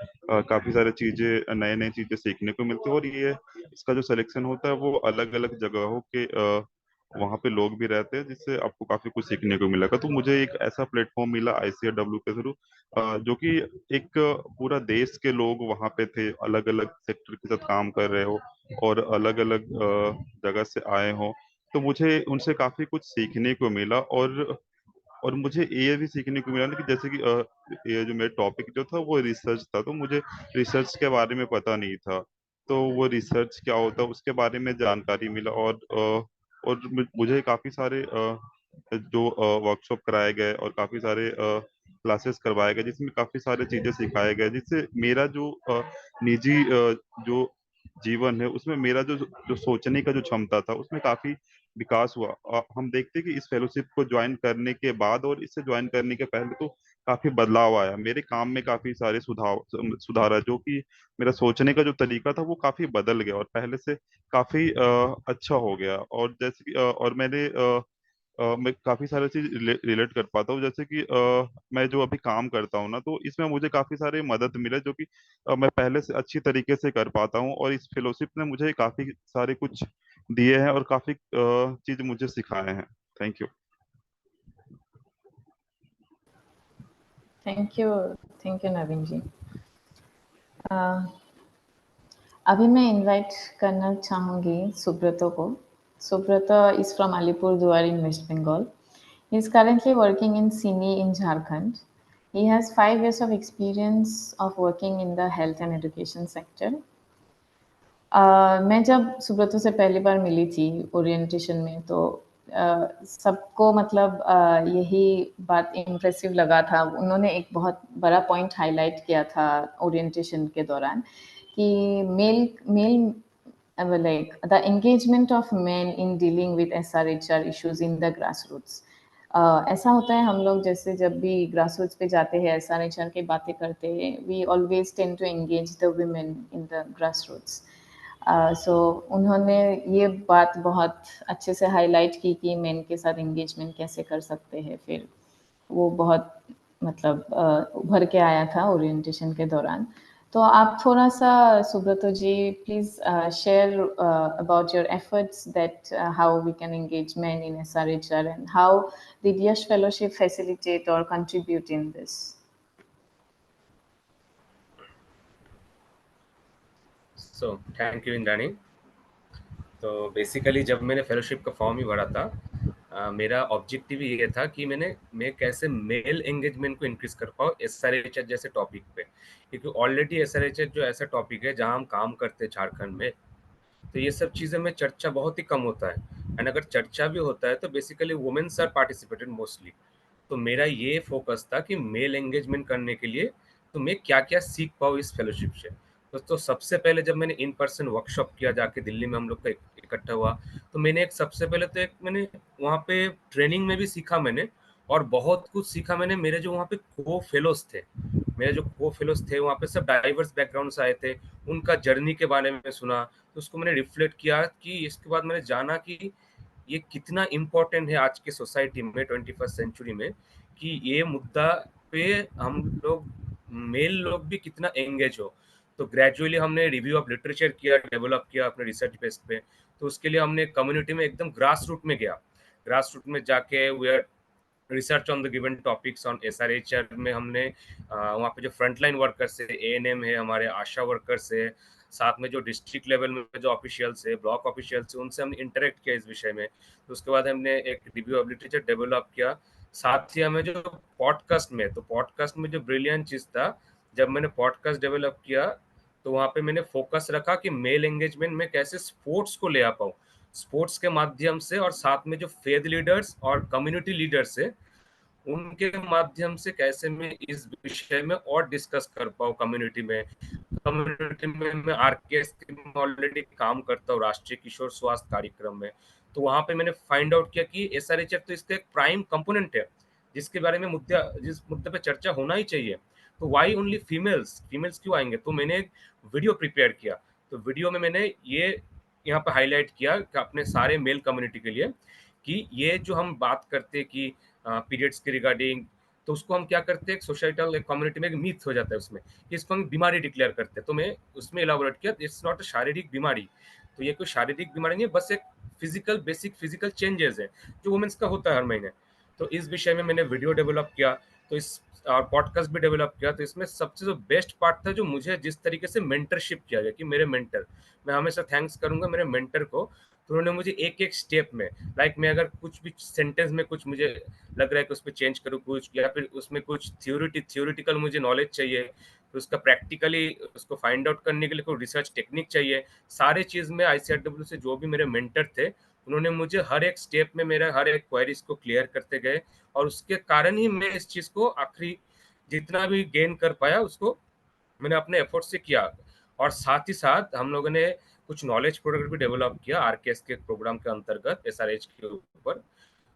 काफी सारी चीजें, नए नए चीजें सीखने को मिलती है। और ये इसका जो सिलेक्शन होता है वो अलग अलग जगहों के वहाँ पे लोग भी रहते हैं, जिससे आपको काफी कुछ सीखने को मिलेगा। तो मुझे एक ऐसा प्लेटफॉर्म मिला ICRW के थ्रू, जो कि एक पूरा देश के लोग वहाँ पे थे, अलग अलग सेक्टर के साथ काम कर रहे हो और अलग अलग जगह से आए हो। तो मुझे उनसे काफी कुछ सीखने को मिला। और मुझे ये भी सीखने को मिला ना कि जैसे कि ये जो मेरा टॉपिक जो था वो रिसर्च था, तो मुझे रिसर्च के बारे में पता नहीं था। तो वो रिसर्च क्या होता है उसके बारे में जानकारी मिला। और मुझे काफी सारे जो वर्कशॉप कराए गए और काफी सारे क्लासेस करवाए गए, जिसमें काफी सारी चीजें सिखाए गए, जिससे मेरा जो निजी जो जीवन है उसमें मेरा जो जो सोचने का जो क्षमता था उसमें काफी विकास हुआ। हम देखते हैं कि इस फेलोशिप को ज्वाइन करने के बाद और इसे ज्वाइन करने के पहले तो काफी बदलाव आया मेरे काम में, काफी सारे सुधार है, जो कि मेरा सोचने का जो तरीका था वो काफी बदल गया और पहले से काफी अच्छा हो गया। और जैसे कि और मैं काफी सारी चीज रिलेट कर पाता हूँ, जैसे कि मैं जो अभी काम करता हूँ ना, तो इसमें मुझे काफी सारे मदद मिले, जो कि मैं पहले से अच्छी तरीके से कर पाता हूँ। और इस फेलोशिप ने मुझे काफी सारे कुछ दिए हैं और काफी चीज मुझे सिखाए हैं। Thank you. Thank you, thank you Naveen ji. अभी मैं इनवाइट करना चाहूँगी सुब्रतो को। Subrata is from Alipurduar in West Bengal. He is currently working in Sini in Jharkhand. He has 5 years of experience of working in the health and education sector. मैं जब सुब्रतो से पहली बार मिली थी ओरिएंटेशन में, तो सबको मतलब यही बात इम्प्रेसिव लगा था। उन्होंने एक बहुत बड़ा पॉइंट हाईलाइट किया था ओरिएंटेशन के दौरान कि mail like the engagement of men in dealing with SRHR issues in the grassroots. ऐसा होता है हम लोग जैसे जब भी ग्रासरूट्स पे जाते हैं SRHR की बातें करते हैं, we always tend to engage the women in the grassroots. सो उन्होंने ये बात बहुत अच्छे से हाईलाइट की कि मेन के साथ एंगेजमेंट कैसे कर सकते हैं। फिर वो बहुत मतलब उभर के आया था ओरिएंटेशन के दौरान। तो आप थोड़ा सा Subrato ji please share about your efforts that how we can engage men in SRHR and how did Yash Fellowship facilitate or contribute in this? So thank you Indrani. तो बेसिकली जब मैंने फेलोशिप का फॉर्म ही भरा था, मेरा ऑब्जेक्टिव ये था कि मैं कैसे मेल एंगेजमेंट को इंक्रीज कर पाऊँ SRHR जैसे टॉपिक पे, क्योंकि ऑलरेडी SRHR जो ऐसा टॉपिक है जहाँ हम काम करते हैं झारखंड में, तो ये सब चीज़ें में चर्चा बहुत ही कम होता है। एंड अगर चर्चा भी होता है तो basically womens are participated mostly. तो मेरा ये फोकस था कि मेल एंगेजमेंट करने के लिए तो मैं क्या क्या सीख पाऊँ इस फेलोशिप से। तो सबसे पहले जब मैंने इन पर्सन वर्कशॉप किया जाके दिल्ली में, हम लोग का इकट्ठा हुआ, तो मैंने सबसे पहले तो मैंने वहाँ पे ट्रेनिंग में भी सीखा मैंने, और बहुत कुछ सीखा मैंने। मेरे जो वहाँ पे को फेलोज थे, मेरे जो को फेलोज थे वहाँ पे सब डाइवर्स बैकग्राउंड से आए थे, उनका जर्नी के बारे में सुना, तो उसको मैंने रिफ्लेक्ट किया कि इसके बाद मैंने जाना कि ये कितना इम्पोर्टेंट है आज के सोसाइटी में 21st सेंचुरी में, कि ये मुद्दा पे हम लोग मेल लोग भी कितना एंगेज हो। तो ग्रेजुअली हमने रिव्यू ऑफ लिटरेचर किया, डेवलप किया अपने रिसर्च बेस पे। तो उसके लिए हमने कम्युनिटी में एकदम ग्रास रूट में गया, ग्रास रूट में जाके we are research on the given topics on SRHR में हमने वहाँ पे जो फ्रंटलाइन वर्कर्स है, ANM है, हमारे आशा वर्कर्स है, साथ में जो डिस्ट्रिक्ट लेवल में जो ऑफिशियल्स है, ब्लॉक ऑफिशियल्स है, उनसे हमने इंटरेक्ट किया इस विषय में। तो उसके बाद हमने एक रिव्यू ऑफ लिटरेचर डेवलप किया। साथ ही हमें जो पॉडकास्ट में, तो पॉडकास्ट में जो ब्रिलियंट चीज़ था, जब मैंने पॉडकास्ट डेवलप किया तो वहाँ पे मैंने फोकस रखा कि मेल एंगेजमेंट में कैसे स्पोर्ट्स को ले आ पाऊँ, स्पोर्ट्स के माध्यम से, और साथ में जो फेथ लीडर्स और कम्युनिटी लीडर्स है उनके माध्यम से कैसे मैं इस विषय में और डिस्कस कर पाऊँ कम्युनिटी में। मैं आरकेएस में ऑलरेडी काम करता हूँ, राष्ट्रीय किशोर स्वास्थ्य कार्यक्रम में। तो वहाँ पे मैंने फाइंड आउट किया कि SRHR तो इसका एक प्राइम कंपोनेंट है जिसके बारे में जिस मुद्दे पे चर्चा होना ही चाहिए। तो वाई ओनली फीमेल्स क्यों आएंगे? तो मैंने एक वीडियो प्रिपेयर किया। तो वीडियो में मैंने ये यहाँ पे हाईलाइट किया कि अपने सारे मेल कम्युनिटी के लिए कि ये जो हम बात करते हैं कि पीरियड्स के रिगार्डिंग, तो उसको हम क्या करते हैं, सोसाइटल एक कम्युनिटी में एक मिथ हो जाता है उसमें कि इसको हम बीमारी डिक्लेयर करते हैं। तो मैं उसमें इलाबोरेट किया, इट्स नॉट अ शारीरिक बीमारी। तो ये कोई शारीरिक बीमारी नहीं है, बस एक बेसिक फिजिकल चेंजेस है जो वुमेन्स का होता है हर महीने। तो इस विषय में मैंने वीडियो डेवलप किया, तो इस और पॉडकास्ट भी डेवलप किया। तो इसमें सबसे जो बेस्ट पार्ट था, जो मुझे जिस तरीके से मेंटरशिप किया गया, कि मेरे मेंटर, मैं हमेशा थैंक्स करूंगा मेरे मेंटर को। तो उन्होंने मुझे एक एक स्टेप में, मैं अगर कुछ भी सेंटेंस में कुछ मुझे लग रहा है कि उस पर चेंज करूँ कुछ, या फिर उसमें कुछ थियोरिटिकल मुझे नॉलेज चाहिए, तो उसका प्रैक्टिकली उसको फाइंड आउट करने के लिए कोई रिसर्च टेक्निक चाहिए, सारे चीज़ में ICRW से जो भी मेरे मेंटर थे उन्होंने मुझे हर एक स्टेप में मेरा हर एक क्वेरीज को क्लियर करते गए। और उसके कारण ही मैं इस चीज़ को आखिरी जितना भी गेन कर पाया उसको मैंने अपने एफर्ट से किया। और साथ ही साथ हम लोगों ने कुछ नॉलेज प्रोडक्ट भी डेवलप किया आरकेएस के प्रोग्राम के अंतर्गत SRH के ऊपर।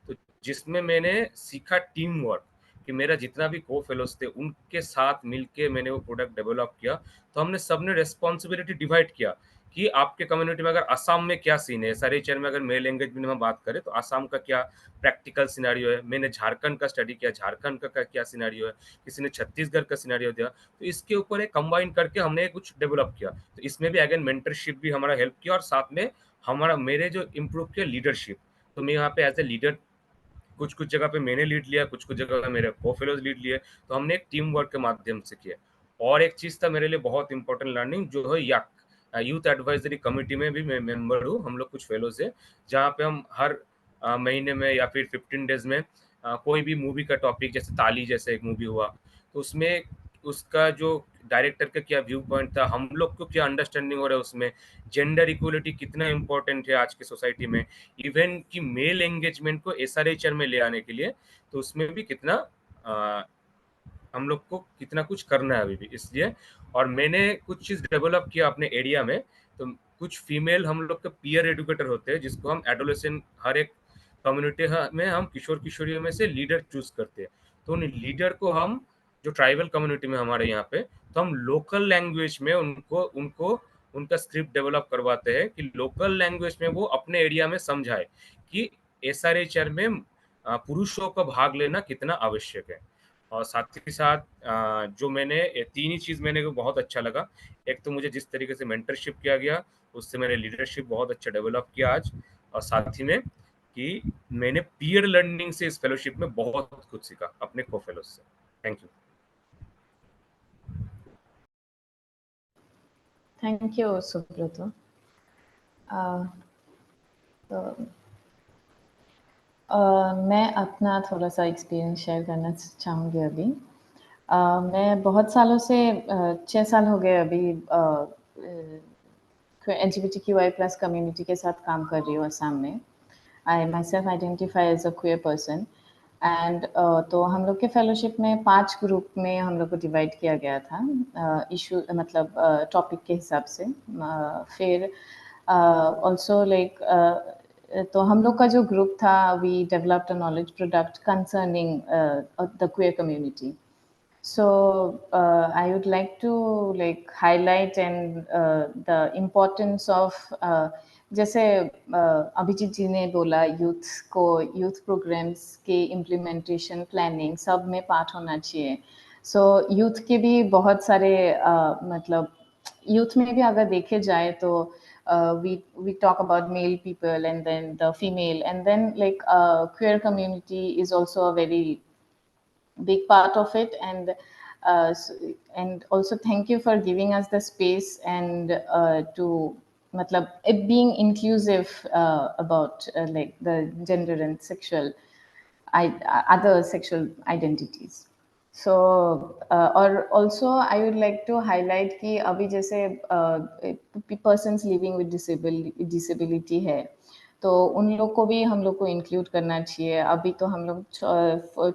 तो जिसमें मैंने सीखा टीम वर्क, कि मेरा जितना भी को फेलोज थे उनके साथ मिलके मैंने वो प्रोडक्ट डेवलप किया। तो हमने सबने रेस्पॉन्सिबिलिटी डिवाइड किया कि आपके कम्युनिटी में अगर असम में क्या सीन है, SRHR में अगर मेल लैंग्वेज में हम बात करें तो असम का क्या प्रैक्टिकल सिनेरियो है, मैंने झारखंड का स्टडी किया, झारखंड का क्या सिनेरियो है, किसी ने छत्तीसगढ़ का सिनेरियो दिया। तो इसके ऊपर एक कंबाइन करके हमने कुछ डेवलप किया। तो इसमें भी अगेन मेंटरशिप भी हमारा हेल्प किया, और साथ में मेरे जो इम्प्रूव किया लीडरशिप। तो मैं यहाँ पे एज ए लीडर कुछ जगह पे मैंने लीड लिया, कुछ जगह पे मेरे को फेलोज लीड लिए। तो हमने एक टीम वर्क के माध्यम से किया। और एक चीज था मेरे लिए बहुत इंपॉर्टेंट लर्निंग, जो है याक यूथ एडवाइजरी कमेटी में भी मैं मेंबर हूँ। हम लोग कुछ फेलोज है जहाँ पे हम हर महीने में या फिर 15 डेज में कोई भी मूवी का टॉपिक, जैसे ताली जैसे एक मूवी हुआ, तो उसमें उसका जो डायरेक्टर का क्या व्यू पॉइंट था, हम लोग को क्या अंडरस्टैंडिंग हो रहा है उसमें, जेंडर इक्वलिटी कितना इंपॉर्टेंट है आज की सोसाइटी में, इवन कि मेल एंगेजमेंट को SRHR में ले आने के लिए, तो उसमें भी कितना हम लोग को कितना कुछ करना है अभी भी। इसलिए और मैंने कुछ चीज़ डेवलप किया अपने एरिया में। तो कुछ फीमेल हम लोग के पीयर एडुकेटर होते हैं, जिसको हम एडोलेसेंट, हर एक कम्युनिटी में हम किशोर किशोरियों में से लीडर चूज करते हैं। तो उन लीडर को हम, जो ट्राइबल कम्युनिटी में हमारे यहाँ पे, तो हम लोकल लैंग्वेज में उनको उनको उनका स्क्रिप्ट डेवलप करवाते हैं कि लोकल लैंग्वेज में वो अपने एरिया में समझाए कि SRHR में पुरुषों का भाग लेना कितना आवश्यक है। और साथ ही साथ जो मैंने तीन ही चीज़ मैंने को बहुत अच्छा लगा। एक तो मुझे जिस तरीके से मेंटरशिप किया गया, उससे मैंने लीडरशिप बहुत अच्छा डेवलप किया आज। और साथ ही में कि मैंने पीयर लर्निंग से इस फेलोशिप में बहुत कुछ सीखा अपने को फेलोज से। Thank you. Thank you Subrato. तो मैं अपना थोड़ा सा एक्सपीरियंस शेयर करना चाहूँगी अभी। मैं बहुत सालों से 6 साल हो गए अभी LGBTQI+ कम्युनिटी के साथ काम कर रही हूँ असम में। I myself identify as a queer person and तो हम लोग के फेलोशिप में 5 ग्रुप में हम लोग को डिवाइड किया गया था इशू मतलब टॉपिक के हिसाब से। फिर ऑल्सो लाइक तो हम लोग का जो ग्रुप था, we developed a knowledge product concerning the queer community. So I would like to like highlight and the importance of जैसे अभिजीत जी ने बोला यूथ प्रोग्राम्स के इम्प्लीमेंटेशन प्लानिंग सब में पार्ट होना चाहिए। सो यूथ के भी बहुत सारे मतलब यूथ में भी अगर देखे जाए तो we talk about male people and then the female, and then like queer community is also a very big part of it. And and also thank you for giving us the space and to matlab, it being inclusive about like the gender and sexual other sexual identities. So or also I would like to highlight कि अभी जैसे persons living with disability है, तो उन लोग को भी हम लोग को इंक्लूड करना चाहिए. अभी तो हम लोग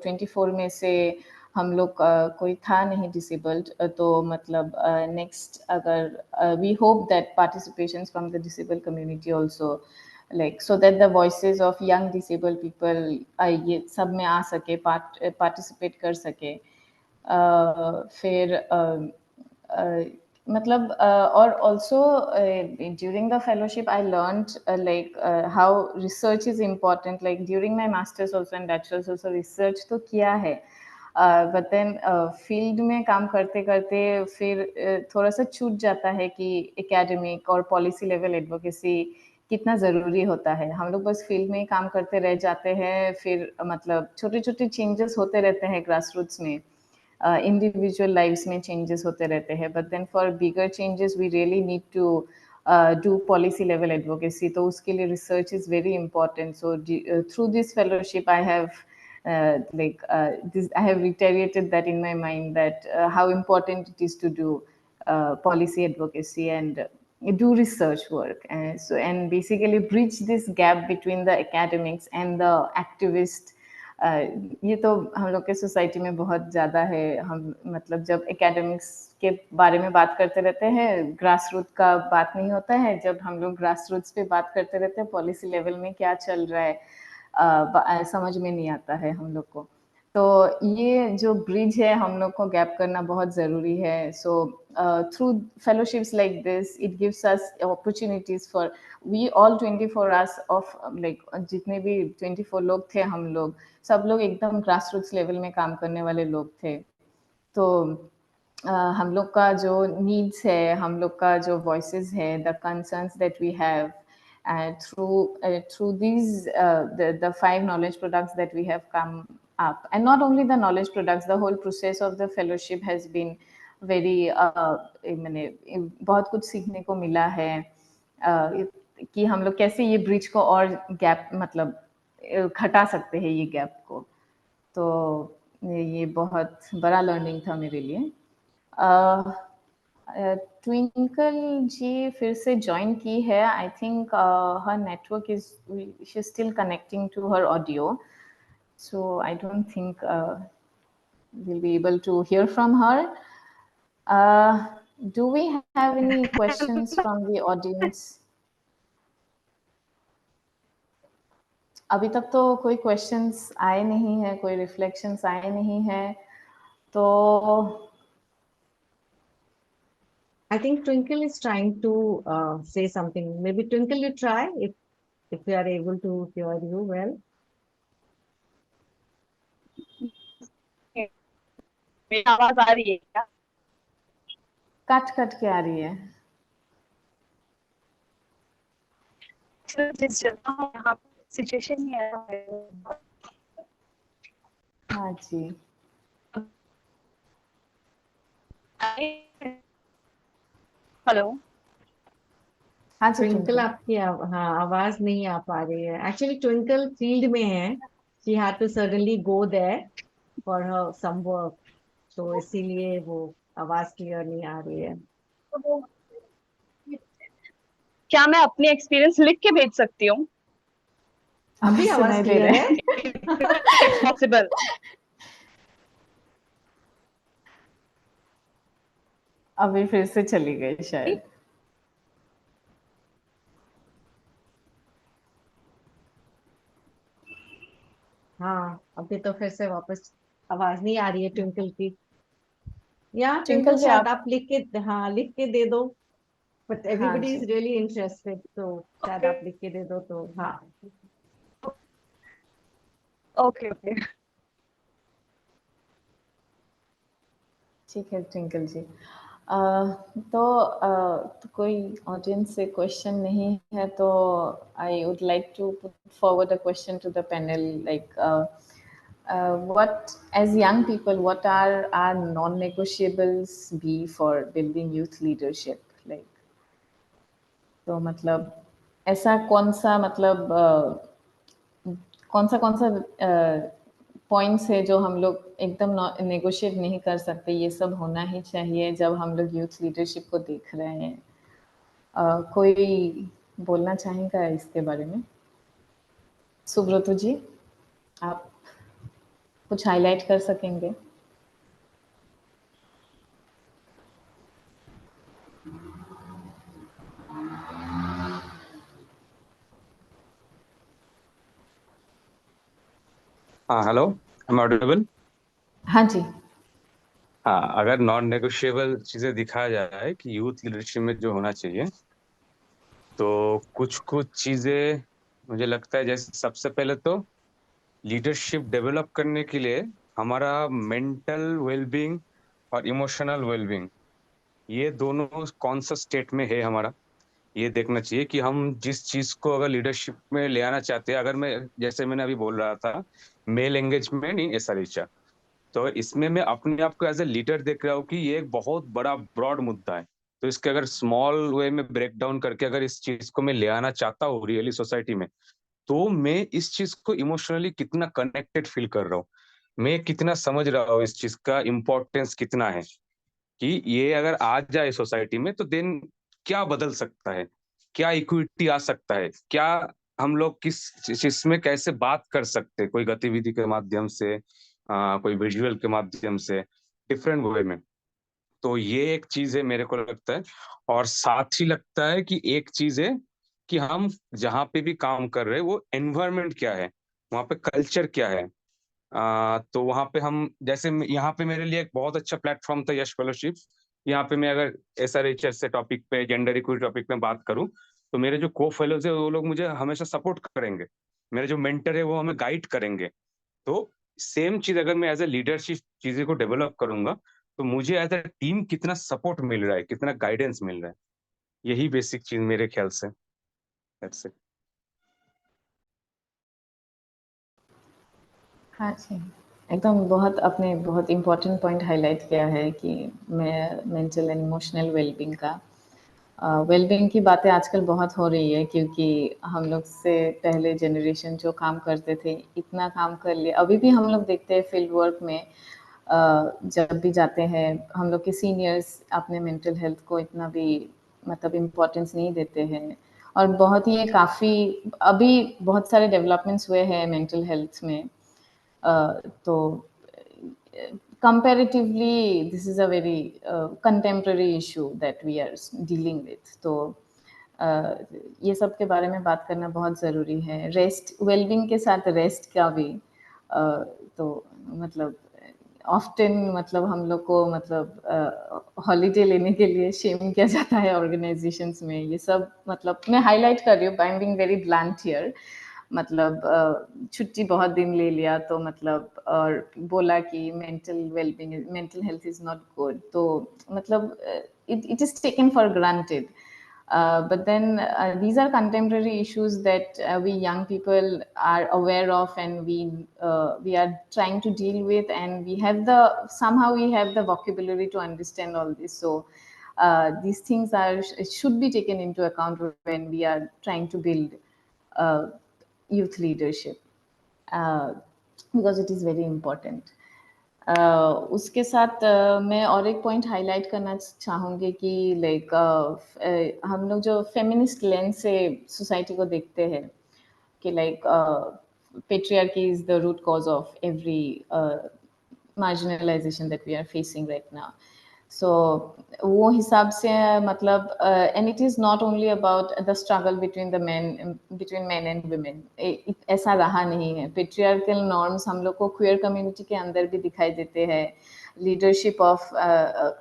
24 में से हम लोग कोई था नहीं डिसेबल्ड, तो मतलब नेक्स्ट अगर we hope that participations from the disabled community also, like so that the voices of young disabled people ये सब में आ सके, participate कर सके. फिर मतलब और also during the fellowship I learned like how research is important. Like during my masters also and bachelors also research तो किया है, but then field में काम करते करते फिर थोड़ा सा छूट जाता है कि academic और policy level advocacy कितना ज़रूरी होता है. हम लोग बस फील्ड में ही काम करते रह जाते हैं, फिर मतलब छोटे छोटे चेंजेस होते रहते हैं ग्रास रूट्स में, इंडिविजुअल लाइव्स में चेंजेस होते रहते हैं, but then for bigger changes we really need to do policy level advocacy. तो उसके लिए research is very important. So through this fellowship I have I have reiterated that in my mind that how important it is to do policy advocacy and do research work. And basically bridge this gap between the academics and the activist. ये तो हम लोग के society में बहुत ज़्यादा है. हम मतलब जब एकेडमिक्स के बारे में बात करते रहते हैं, ग्रास रूट का बात नहीं होता है. जब हम लोग ग्रास रूट्स पे बात करते रहते हैं, पॉलिसी लेवल में क्या चल रहा है समझ में नहीं आता है हम लोग को. तो ये जो ब्रिज है हम लोग को गैप करना बहुत ज़रूरी है. So through fellowships like this it gives us opportunities for we all 24 hours of like जितने भी 24 लोग थे हम लोग सब लोग एकदम ग्रास रूट्स लेवल में काम करने वाले लोग थे. तो हम लोग का जो नीड्स है, हम लोग का जो वॉइसेस है, the concerns that we have through these the 5 knowledge products that we have come up, and not only the knowledge products, the whole process of the fellowship has been very मैंने बहुत कुछ सीखने को मिला है कि हम लोग कैसे ये ब्रिज को और गैप मतलब घटा सकते हैं ये गैप को. तो ये बहुत बड़ा लर्निंग था मेरे लिए. ट्विंकल जी फिर से ज्वाइन की है. I think her network is she still connecting to her audio, so I don't think we'll be able to hear from her. Do we have any questions from the audience? अभी तक तो कोई questions आए नहीं है, कोई reflections आए नहीं है. तो I think Twinkle is trying to say something. Maybe Twinkle, you try if we are able to hear you well. मेरी आवाज आ रही है क्या? कट कट के आ रही है. जिस जगह हूँ यहाँ सिचुएशन ही ऐसा है. हाँ जी. हेलो. हाँ जी ट्विंकल आपकी हाँ आवाज नहीं आ पा रही है. एक्चुअली ट्विंकल फील्ड में है. She had to suddenly go there for her some work, तो इसीलिए वो आवाज क्लियर नहीं आ रही है. क्या मैं अपनी एक्सपीरियंस लिख के भेज सकती हूँ? अभी आवाज क्लियर है? पॉसिबल. अभी फिर से चली गई शायद. हाँ अभी तो फिर से वापस आवाज नहीं आ रही है ट्विंकल की. या ट्विंकल ट्विंकल जी शायद आप लिख के दे दो. बट हाँ एवरीबडी जी. इज रियली इंटरेस्टेड, तो शायद आप लिख के दे दो तो. हाँ ओके ओके. ठीक है ट्विंकल जी. तो कोई ऑडियंस से क्वेश्चन नहीं है तो I would like to put forward a question to the panel like what as young people what are our non-negotiables be for building youth leadership like तो मतलब ऐसा कौन सा मतलब कौन सा पॉइंट्स है जो हम लोग एकदम नेगोशिएट नहीं कर सकते, ये सब होना ही चाहिए जब हम लोग यूथ लीडरशिप को देख रहे हैं। कोई बोलना चाहेगा इसके बारे में? सुब्रतो जी, आप कुछ हाईलाइट कर सकेंगे? हाँ हेलो, एम ऑडिबल? हाँ जी। हाँ, अगर नॉन नेगोशिएबल चीजें दिखाया जाए कि यूथ लीडरशिप में जो होना चाहिए, तो कुछ कुछ चीजें मुझे लगता है, जैसे सबसे पहले तो लीडरशिप डेवलप करने के लिए हमारा मेंटल वेलबींग और इमोशनल वेलबींग, ये दोनों कौन सा स्टेट में है हमारा, ये देखना चाहिए कि हम जिस चीज को अगर लीडरशिप में ले आना चाहते हैं। अगर मैं, जैसे मैंने अभी बोल रहा था, मेल एंगेजमेंट इन एसआर, तो इसमें मैं अपने आप को एज ए लीडर देख रहा हूँ कि ये एक बहुत बड़ा ब्रॉड मुद्दा है। तो इसके अगर स्मॉल वे में ब्रेक डाउन करके अगर इस चीज को मैं ले आना चाहता हूँ रियली सोसाइटी में, तो मैं इस चीज को इमोशनली कितना कनेक्टेड फील कर रहा हूँ, मैं कितना समझ रहा हूँ इस चीज का इम्पोर्टेंस कितना है, कि ये अगर आ जाए सोसाइटी में तो देन क्या बदल सकता है, क्या इक्विटी आ सकता है, क्या हम लोग किस चीज में कैसे बात कर सकते हैं, कोई गतिविधि के माध्यम से, कोई विजुअल के माध्यम से, डिफरेंट वे में। तो ये एक चीज है मेरे को लगता है। और साथ ही लगता है कि एक चीज है कि हम जहाँ पे भी काम कर रहे हैं वो एनवायरनमेंट क्या है, वहाँ पे कल्चर क्या है। तो वहाँ पे हम, जैसे यहाँ पे मेरे लिए एक बहुत अच्छा प्लेटफॉर्म था यश फेलोशिप। यहाँ पे मैं अगर एसआरएचएस से टॉपिक पे, जेंडर इक्विटी टॉपिक में बात करूँ, तो मेरे जो को फेलोज है वो लोग मुझे हमेशा सपोर्ट करेंगे, मेरे जो मेंटर है वो हमें गाइड करेंगे। तो सेम चीज अगर मैं एज ए लीडरशिप चीजें को डेवलप करूंगा, तो मुझे एज ए टीम कितना सपोर्ट मिल रहा है, कितना गाइडेंस मिल रहा है, यही बेसिक चीज मेरे ख्याल से। That's it. हाँ जी, एकदम बहुत आपने बहुत इम्पोर्टेंट पॉइंट हाईलाइट किया है कि मैं मेंटल एंड इमोशनल वेलबींग का वेलबींग की बातें आजकल बहुत हो रही है, क्योंकि हम लोग से पहले जनरेशन जो काम करते थे इतना काम कर लिए, अभी भी हम लोग देखते हैं फील्ड वर्क में जब भी जाते हैं हम लोग के सीनियर्स अपने मेंटल हेल्थ को इतना भी मतलब इम्पोर्टेंस नहीं देते हैं। और बहुत ही काफ़ी अभी बहुत सारे डेवलपमेंट्स हुए हैं मेंटल हेल्थ में। तो comparatively this is a very contemporary issue that we are dealing with, तो ये सब के बारे में बात करना बहुत ज़रूरी है। रेस्ट, वेलबींग के साथ रेस्ट का भी तो मतलब ऑफ्टन मतलब हम लोग को मतलब हॉलीडे लेने के लिए शेम किया जाता है ऑर्गेनाइजेशंस में, ये सब मतलब मैं हाईलाइट कर रही हूँ, I am being very blunt here. मतलब छुट्टी बहुत दिन ले लिया तो मतलब और बोला कि mental wellbeing, mental health is not good, तो मतलब it is taken for granted. But then these are contemporary issues that we young people are aware of, and we are trying to deal with, and we have the somehow we have the vocabulary to understand all this. So these things should be taken into account when we are trying to build youth leadership, because it is very important. उसके साथ मैं और एक point highlight करना चाहूँगी कि like हम लोग जो फेमिनिस्ट लेंस से सोसाइटी को देखते हैं कि like patriarchy is the root cause of every marginalization that we are facing right now. So वो हिसाब से मतलब and it is not only about the struggle between men and women, ऐसा रहा नहीं है। patriarchal norms हम लोग को queer community के अंदर भी दिखाई देते हैं, लीडरशिप ऑफ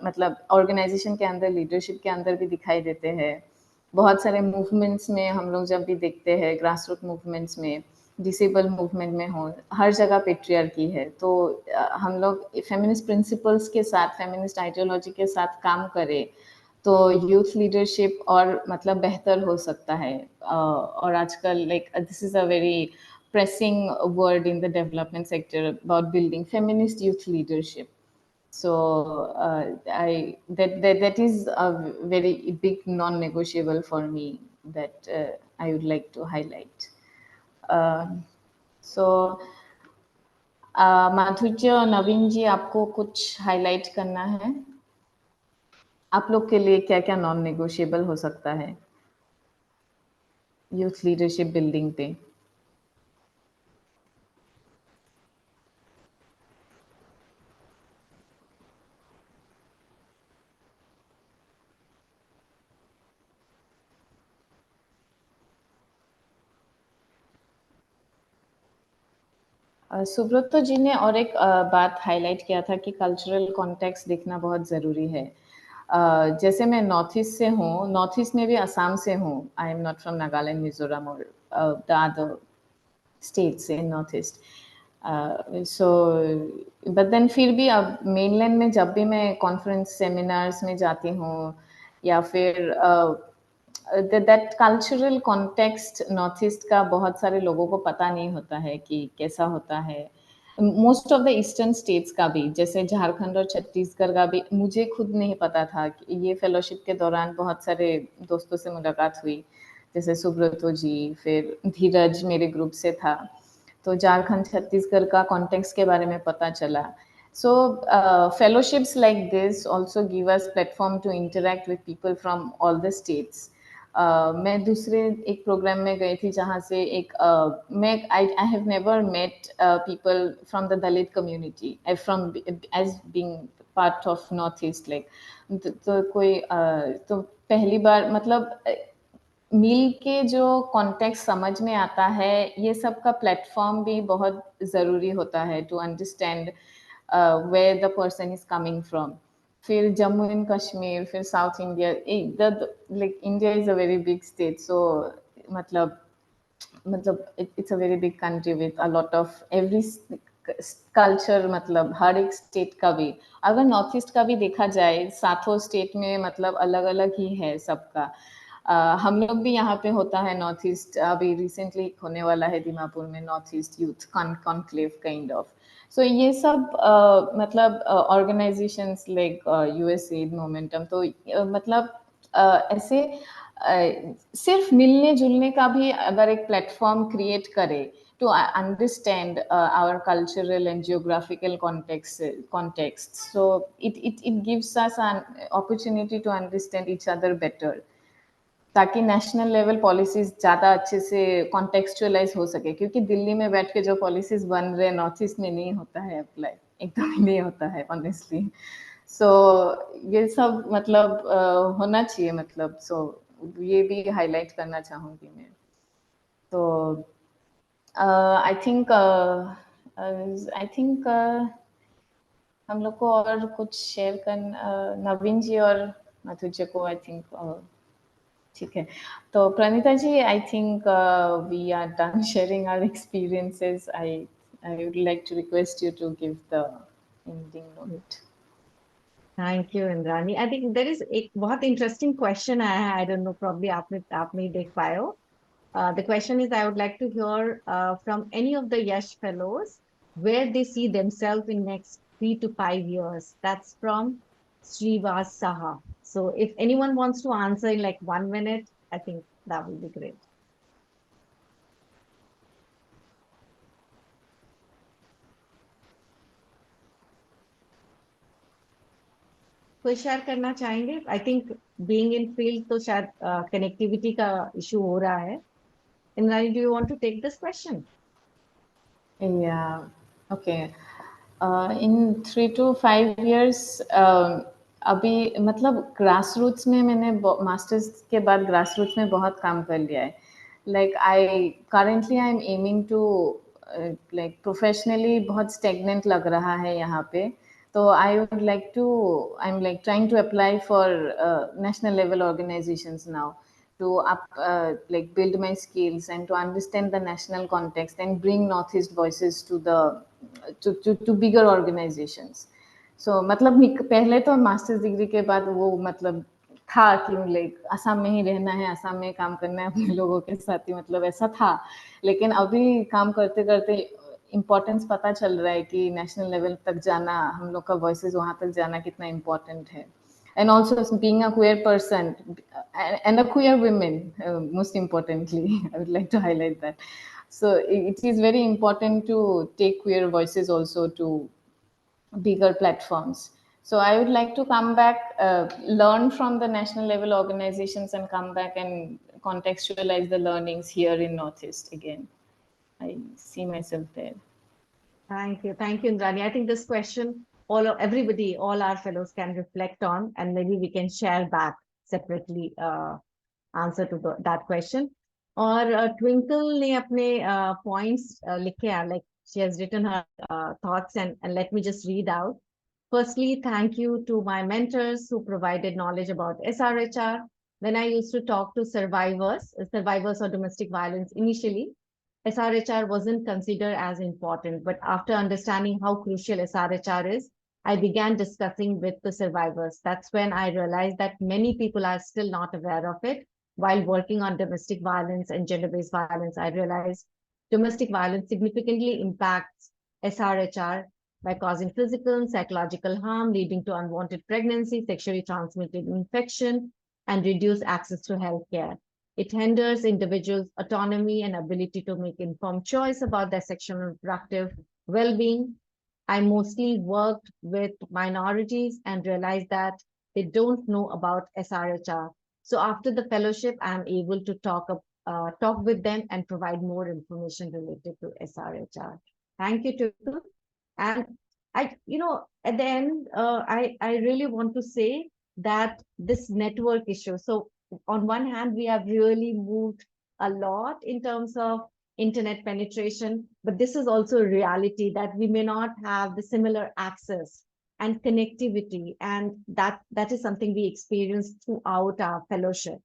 मतलब ऑर्गेनाइजेशन के अंदर, लीडरशिप के अंदर भी दिखाई देते हैं। बहुत सारे मूवमेंट्स में हम लोग जब भी देखते हैं, ग्रास रूट मूवमेंट्स में डिसेबल मूवमेंट में हो, हर जगह पेट्रियार्की है। तो हम लोग फेमिनिस्ट प्रिंसिपल्स के साथ, फेमिनिस्ट आइडियोलॉजी के साथ काम करें तो यूथ लीडरशिप और मतलब बेहतर हो सकता है। और आजकल like this is a very pressing word in the development sector about building feminist youth leadership. So that is a very big non-negotiable for me that I would like to highlight. So माधुर्य और नवीन जी, आपको कुछ highlight करना है? आप लोग के लिए क्या क्या नॉन नेगोशिएबल हो सकता है यूथ लीडरशिप बिल्डिंग पे? सुब्रतो जी ने और एक बात हाईलाइट किया था कि कल्चरल कॉन्टेक्स्ट देखना बहुत ज़रूरी है। जैसे मैं नॉर्थ ईस्ट से हूँ, नॉर्थ ईस्ट में भी असम से हूँ, I am not from Nagaland, Mizoram और the other states in north east. So but then फिर भी अब मेनलैंड में जब भी मैं कॉन्फ्रेंस सेमिनार्स में जाती हूँ या फिर that cultural context north east का बहुत सारे लोगों को पता नहीं होता है कि कैसा होता है। Most of the eastern states का भी, जैसे झारखंड और छत्तीसगढ़ का भी मुझे खुद नहीं पता था। कि ये फेलोशिप के दौरान बहुत सारे दोस्तों से मुलाकात हुई, जैसे सुब्रतो जी, फिर धीरज मेरे ग्रुप से था, तो झारखंड छत्तीसगढ़ का कॉन्टेक्स्ट के बारे में पता चला। So fellowships like this also give us platform to interact with people from all the states. मैं दूसरे एक प्रोग्राम में गई थी जहाँ से एक मैं I have never met people from the Dalit community from as being part of North East like तो कोई तो पहली बार मतलब मिल के जो कॉन्टेक्स्ट समझ में आता है, ये सब का प्लेटफॉर्म भी बहुत ज़रूरी होता है to understand where the person is coming from. फिर जम्मू एंड कश्मीर, फिर south India, like India is a very big state, so मतलब it's a very big country with a lot of every culture, मतलब हर एक स्टेट का भी। अगर north east का भी देखा जाए, सातों स्टेट में मतलब अलग अलग ही है सबका। हम लोग भी यहाँ पे होता है नॉर्थ ईस्ट, अभी रिसेंटली होने वाला है दिमापुर में north east youth conclave kind of. So ये सब मतलब ऑर्गेनाइजेशंस लाइक यूएसएड मोमेंटम, तो मतलब ऐसे सिर्फ मिलने जुलने का भी अगर एक प्लेटफॉर्म क्रिएट करे to understand our cultural and geographical context. So it gives us an opportunity to understand each other better, ताकि नेशनल लेवल पॉलिसीज ज़्यादा अच्छे से कॉन्टेक्चुअलाइज हो सके। क्योंकि दिल्ली में बैठ के जो पॉलिसीज बन रहे नॉर्थ ईस्ट में नहीं होता है अप्लाई, एकदम ही नहीं होता है ऑनेस्टली। सो ये सब मतलब होना चाहिए, मतलब सो ये भी हाईलाइट करना चाहूँगी मैं। तो आई थिंक हम लोग को और कुछ शेयर कर, नवीन जी और माधुर्य को आई थिंक ठीक है। तो Praneeta ji, I think we are done sharing our experiences. I would like to request you to give the ending note. Thank you Indrani. I think there is एक बहुत इंटरेस्टिंग क्वेश्चन आया है, आई डोंट नो, प्रॉब्ली आप नहीं देख पाए हो। The question is, I would like to hear from any of the Yash Fellows where they see themselves in next 3 to 5 years. That's from Srivas Saha. So if anyone wants to answer in like 1 minute, I think that would be great. कोई share करना चाहेंगे? I think being in field तो शायद connectivity का issue हो रहा है। Indrani, do you want to take this question? Yeah, okay. In 3 to 5 years, अभी मतलब ग्रास रूट्स में मैंने मास्टर्स के बाद ग्रास रूट्स में बहुत काम कर लिया है। Like currently I am aiming to like professionally बहुत स्टेगनेंट लग रहा है यहाँ पे। तो I am like trying to apply for national level organisations now. to like build my skills and to understand the national context and bring Northeast voices to the to bigger organizations. So मतलब पहले तो masters degree के बाद वो मतलब था कि like Assam में ही रहना है, असम में काम करना है अपने लोगों के साथ ही, मतलब ऐसा था। लेकिन अभी काम करते करते इम्पोर्टेंस पता चल रहा है कि नेशनल लेवल तक जाना, हम लोग का वॉइसेस वहाँ तक जाना कितना इम्पोर्टेंट है। And also being a queer person and a queer woman, most importantly, I would like to highlight that. So it is very important to take queer voices also to bigger platforms. So I would like to come back, learn from the national level organizations and come back and contextualize the learnings here in Northeast again. I see myself there. Thank you, Indrani. I think this question, everybody, all our fellows can reflect on, and maybe we can share back separately answer to that question. और Twinkle ने अपने points लिखे हैं, like she has written her thoughts, and let me just read out. Firstly, thank you to my mentors who provided knowledge about SRHR. When I used to talk to survivors of domestic violence initially, SRHR wasn't considered as important, but after understanding how crucial SRHR is, I began discussing with the survivors. That's when I realized that many people are still not aware of it. While working on domestic violence and gender-based violence, I realized domestic violence significantly impacts SRHR by causing physical and psychological harm, leading to unwanted pregnancy, sexually transmitted infection, and reduced access to healthcare. It hinders individuals' autonomy and ability to make informed choice about their sexual and reproductive well-being. I mostly worked with minorities and realized that they don't know about SRHR. So after the fellowship, I'm able to talk with them and provide more information related to SRHR. Thank you, Tutu. And at the end, I really want to say that this network issue. So on one hand, we have really moved a lot in terms of internet penetration, but this is also a reality that we may not have the similar access and connectivity, and that is something we experience throughout our fellowship.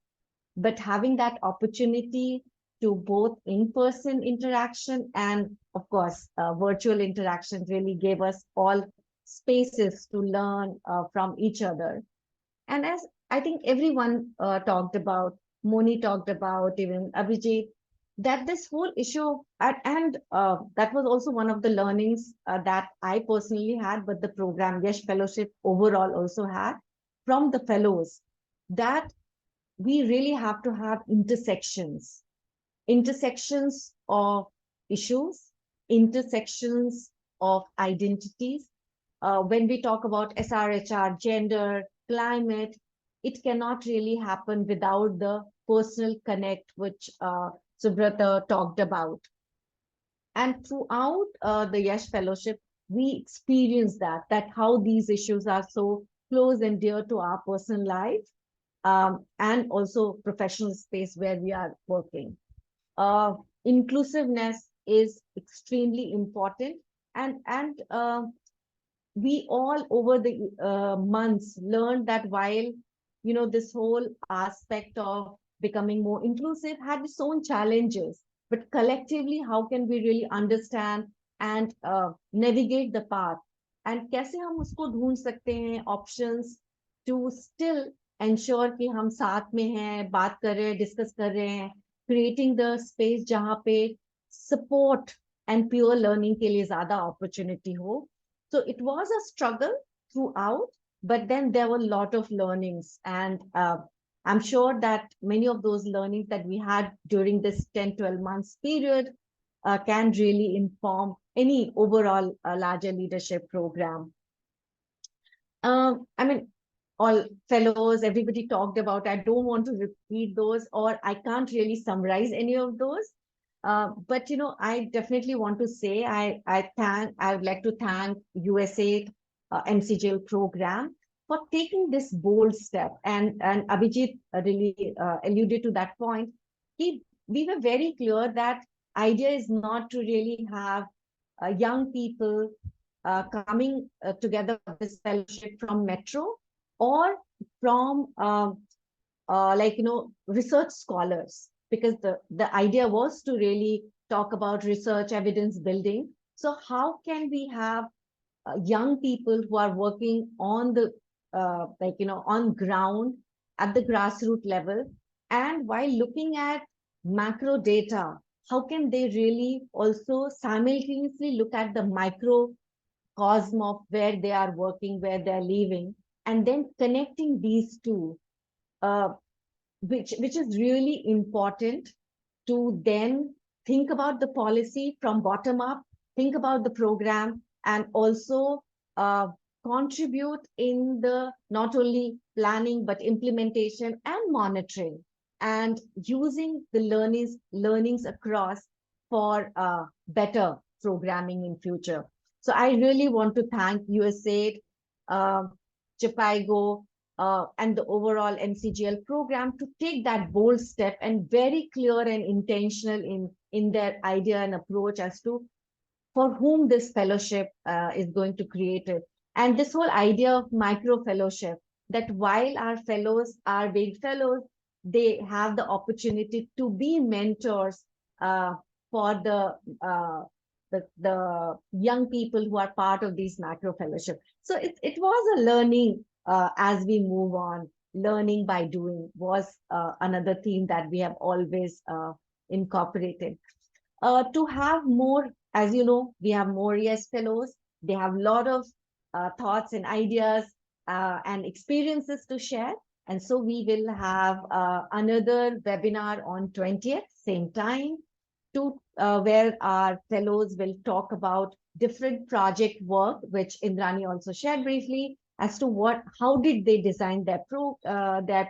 But having that opportunity to both in-person interaction and, of course, virtual interaction really gave us all spaces to learn from each other. And as I think everyone talked about, Moni talked about, even Abhijit, that this whole issue, and that was also one of the learnings that I personally had, but the program Yash Fellowship overall also had from the fellows, that we really have to have intersections of issues, intersections of identities. When we talk about SRHR, gender, climate, it cannot really happen without the personal connect, which Subrata talked about. And throughout the Yash Fellowship, we experience that how these issues are so close and dear to our personal life, and also professional space where we are working. Inclusiveness is extremely important, and we all over the months learned that while this whole aspect of becoming more inclusive had its own challenges, but collectively how can we really understand and navigate the path, and कैसे हम उसको ढूंढ सकते हैं options to still ensure कि हम साथ में हैं, बात कर रहे हैं, डिस्कस कर रहे हैं, creating the space जहाँ पे support and pure learning के लिए ज़्यादा opportunity हो. So it was a struggle throughout, but then there were a lot of learnings, and I'm sure that many of those learnings that we had during this 10-12 months period can really inform any overall larger leadership program. I mean, all fellows, everybody talked about, I don't want to repeat those, or I can't really summarize any of those. But I definitely want to say I would like to thank USA MCGL program for taking this bold step, and Abhijit really alluded to that point. We were very clear that idea is not to really have young people coming together for this fellowship from Metro or from research scholars, because the idea was to really talk about research evidence building. So how can we have young people who are working on the on ground at the grassroots level, and while looking at macro data, how can they really also simultaneously look at the microcosm of where they are working, where they're living, and then connecting these two, uh, which is really important to then think about the policy from bottom up, think about the program, and also uh, contribute in the not only planning but implementation and monitoring, and using the learnings across for better programming in future. So I really want to thank USAID, uh, Chipago, and the overall MCGL program to take that bold step and very clear and intentional in their idea and approach as to for whom this fellowship is going to create it. And this whole idea of micro fellowship, that while our fellows are being fellows, they have the opportunity to be mentors for the young people who are part of these macro fellowship. So it was a learning as we move on. Learning by doing was another theme that we have always incorporated. To have more, as you know, we have more Yash Fellows. They have a lot of thoughts and ideas and experiences to share. And so we will have another webinar on 20th, same time, where our fellows will talk about different project work, which Indrani also shared briefly, as to how did they design their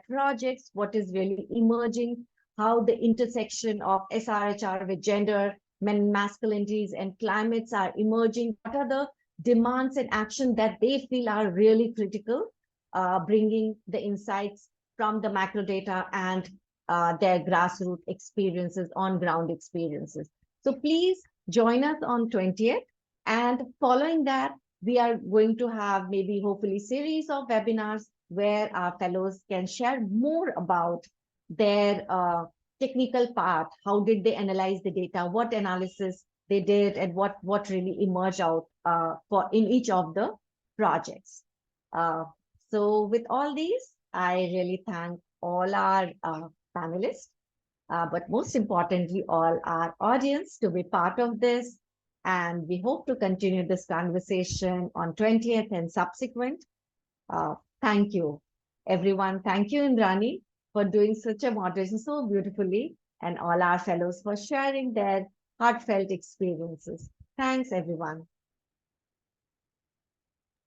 projects, what is really emerging, how the intersection of SRHR with gender, men, masculinities, and climates are emerging. What are the demands and action that they feel are really critical, bringing the insights from the macro data and their grassroots experiences, on-ground experiences. So please join us on 20th. And following that, we are going to have maybe hopefully series of webinars where our fellows can share more about their technical part. How did they analyze the data? What analysis they did, and what really emerged out for in each of the projects. So with all these, I really thank all our panelists, but most importantly, all our audience to be part of this. And we hope to continue this conversation on 20th and subsequent. Thank you, everyone. Thank you, Indrani, for doing such a moderation so beautifully, and all our fellows for sharing their heartfelt experiences. Thanks, everyone.